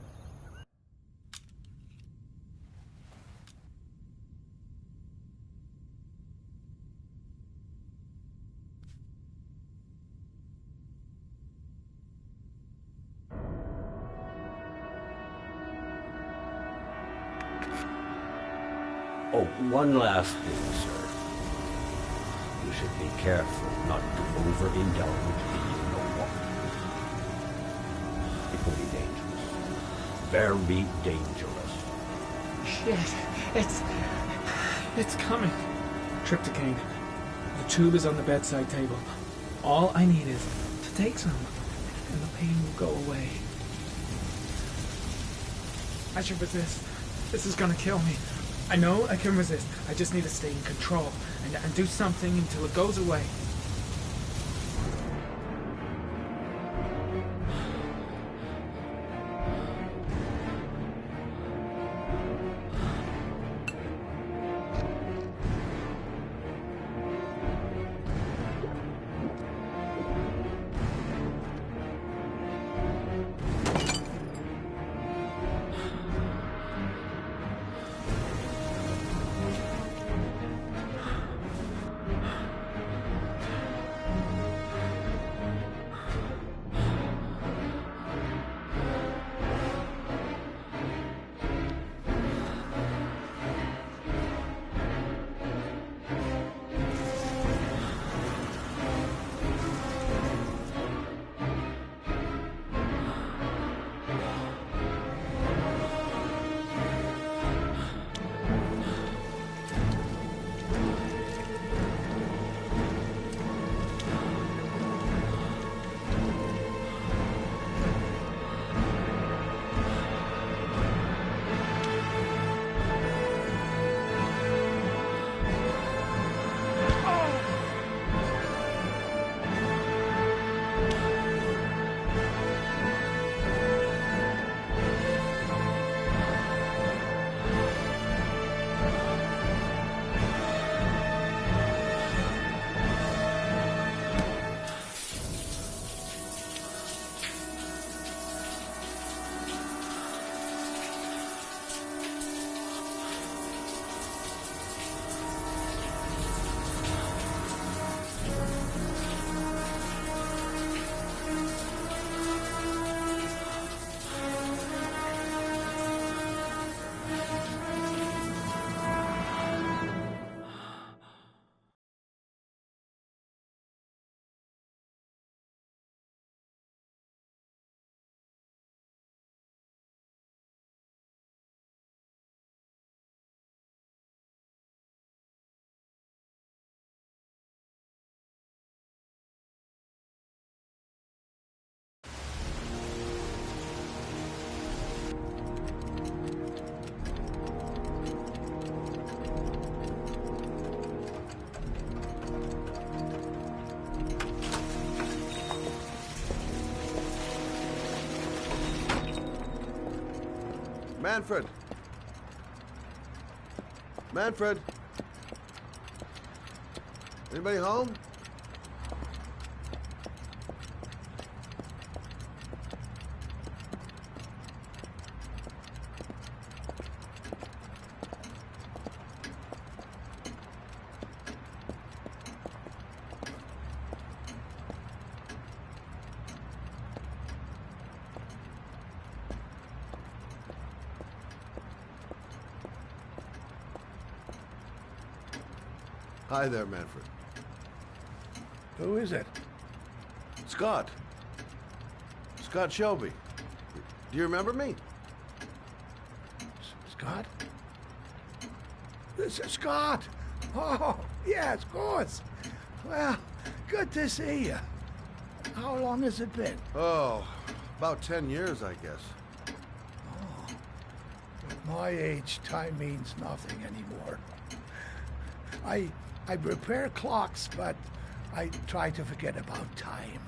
Oh, one last thing, sir. You should be careful not to overindulge in you know what. It could be dangerous. Very dangerous. Shit. It's coming. Trypticane. The tube is on the bedside table. All I need is to take some, and the pain will go away. I should resist. This is gonna kill me. I know I can resist. I just need to stay in control and do something until it goes away. Manfred! Manfred! Anybody home? Hi there, Manfred. Who is it? Scott. Scott Shelby. Do you remember me? Scott? This is Scott! Oh, yes, of course. Well, good to see you. How long has it been? Oh, about 10 years, I guess. Oh, at my age, time means nothing anymore. I repair clocks, but I try to forget about time.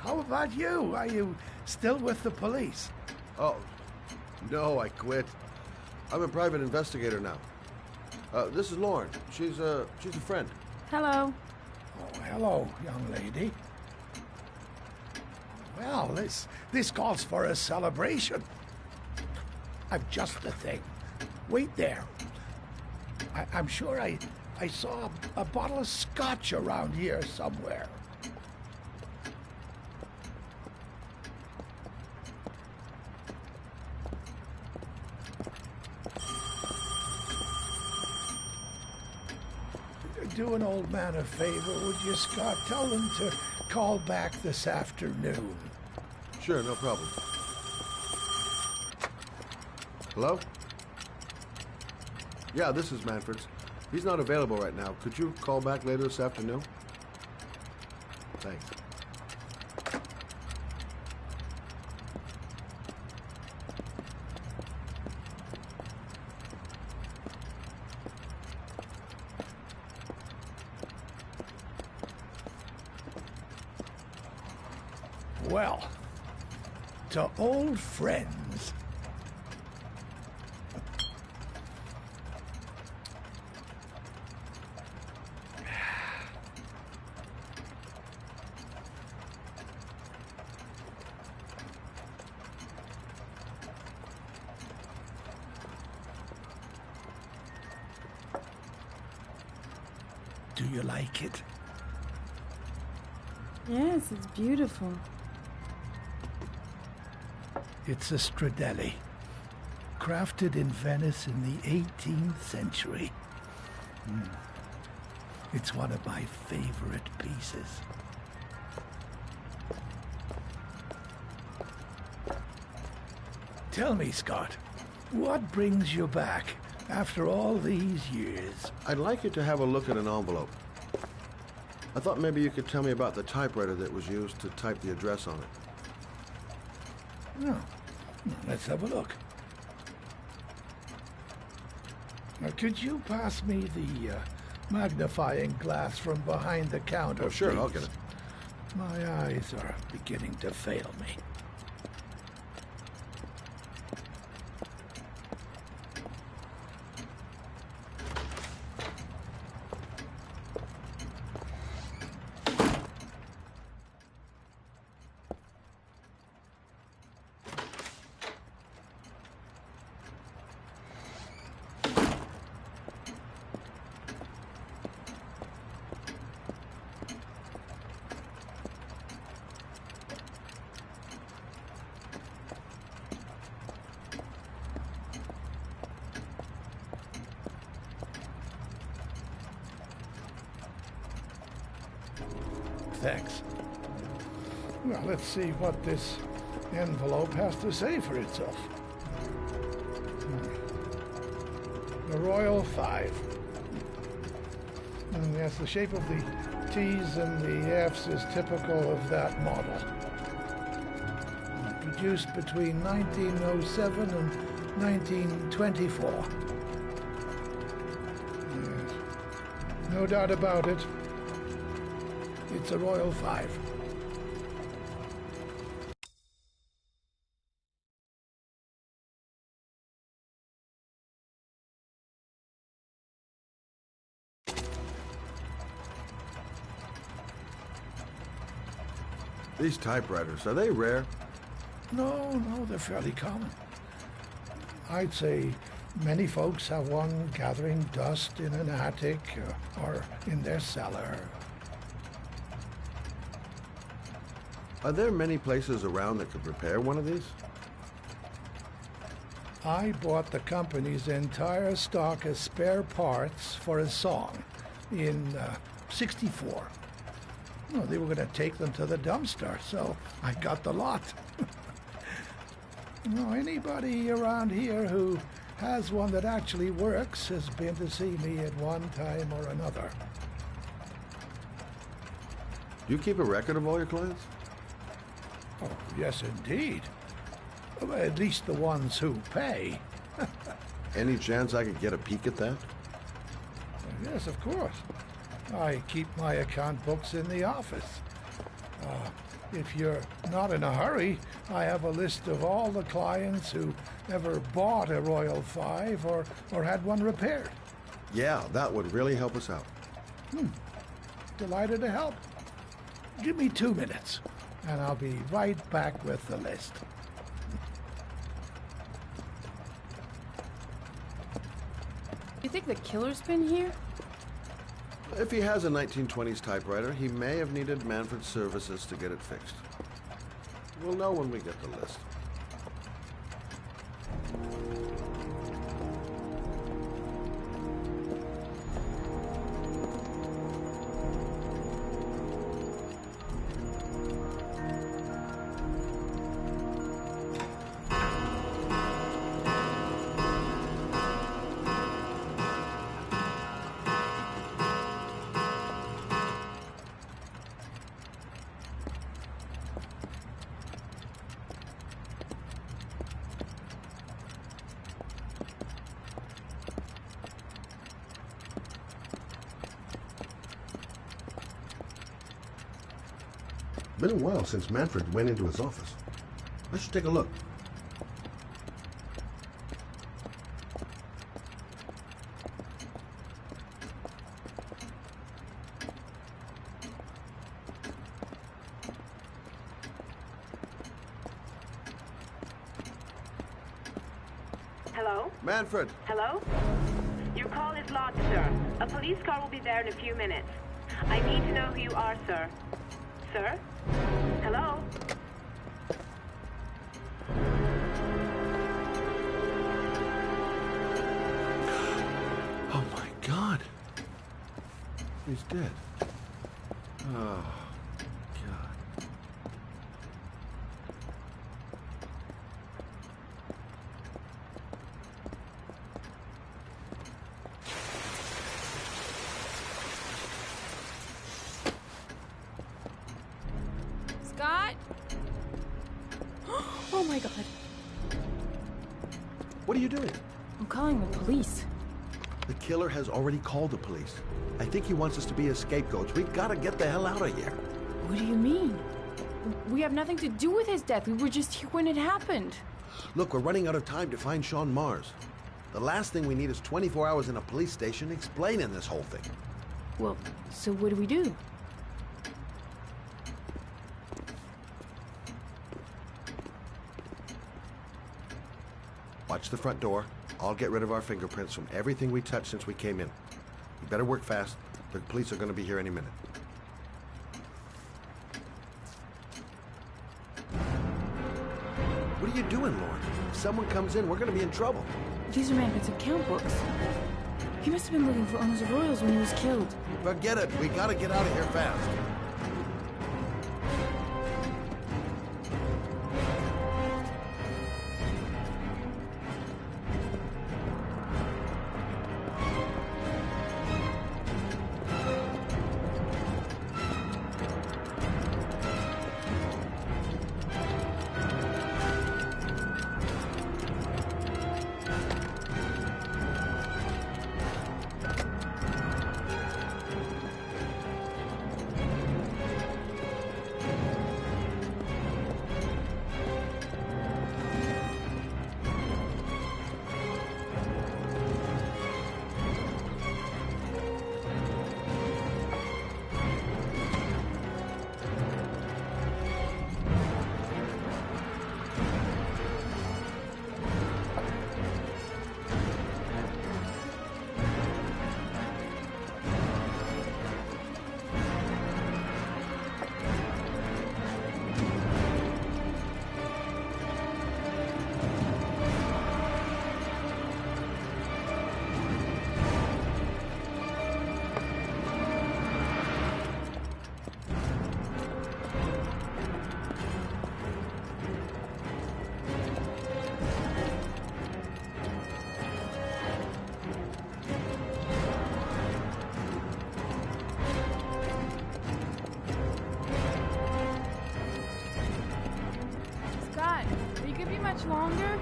How about you? Are you still with the police? Oh, no, I quit. I'm a private investigator now. This is Lauren. She's a friend. Hello. Oh, hello, young lady. Well, this calls for a celebration. I've just the thing. Wait there. I'm sure I saw a bottle of scotch around here somewhere. Do an old man a favor, would you, Scott? Tell him to call back this afternoon. Sure, no problem. Hello? Yeah, this is Manfred's. He's not available right now. Could you call back later this afternoon? Thanks. Well, to old friends. Do you like it? Yes, it's beautiful. It's a Stradelli, crafted in Venice in the 18th century. It's one of my favorite pieces. Tell me, Scott, what brings you back after all these years? I'd like you to have a look at an envelope. I thought maybe you could tell me about the typewriter that was used to type the address on it. Oh, let's have a look. Now, could you pass me the magnifying glass from behind the counter, Oh, sure, please? I'll get it. My eyes are beginning to fail me. Thanks. Well, let's see what this envelope has to say for itself. The Royal Five. And yes, the shape of the T's and the F's is typical of that model. Produced between 1907 and 1924. Yes. No doubt about it. It's a Royal Five. These typewriters, are they rare? No, they're fairly common. I'd say many folks have one gathering dust in an attic or in their cellar. Are there many places around that could repair one of these? I bought the company's entire stock of spare parts for a song in '64. Well, they were going to take them to the dumpster, so I got the lot. Anybody around here who has one that actually works has been to see me at one time or another. Do you keep a record of all your clients? Oh, yes, indeed. Well, at least the ones who pay. Any chance I could get a peek at that? Yes, of course. I keep my account books in the office. If you're not in a hurry, I have a list of all the clients who ever bought a Royal 5 or had one repaired. Yeah, that would really help us out. Delighted to help. Give me 2 minutes, and I'll be right back with the list. You think the killer's been here? If he has a 1920s typewriter, he may have needed Manfred's services to get it fixed. We'll know when we get the list. Been a while since Manfred went into his office. I should take a look. Hello? Manfred! Hello? Your call is logged, sir. A police car will be there in a few minutes. I need to know who you are, sir. Sir? Hello? Oh my God! He's dead. Oh, God. Scott? Oh my God. What are you doing? I'm calling the police. The killer has already called the police. I think he wants us to be his scapegoats. We've got to get the hell out of here. What do you mean? We have nothing to do with his death. We were just here when it happened. Look, we're running out of time to find Sean Mars. The last thing we need is 24 hours in a police station explaining this whole thing. Well, so what do we do? Watch the front door. I'll get rid of our fingerprints from everything we touched since we came in. You better work fast. The police are going to be here any minute. What are you doing, Lauren? If someone comes in, we're going to be in trouble. These are Manfred's account books. He must have been looking for owners of Royals when he was killed. Forget it. We got to get out of here fast. longer?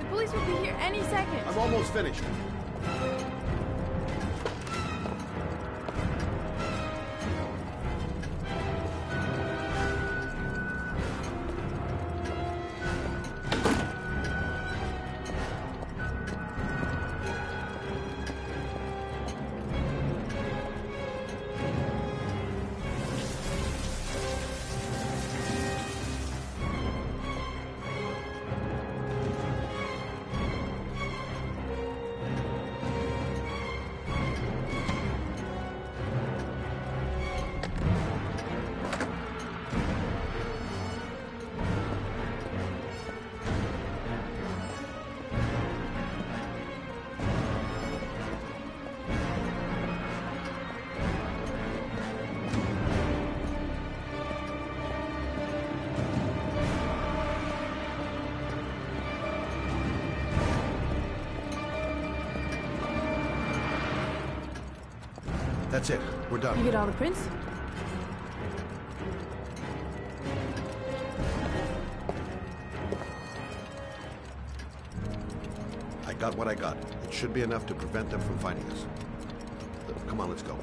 The police will be here any second. I'm almost finished. That's it. We're done. You get all the prints? I got what I got. It should be enough to prevent them from finding us. Come on, let's go.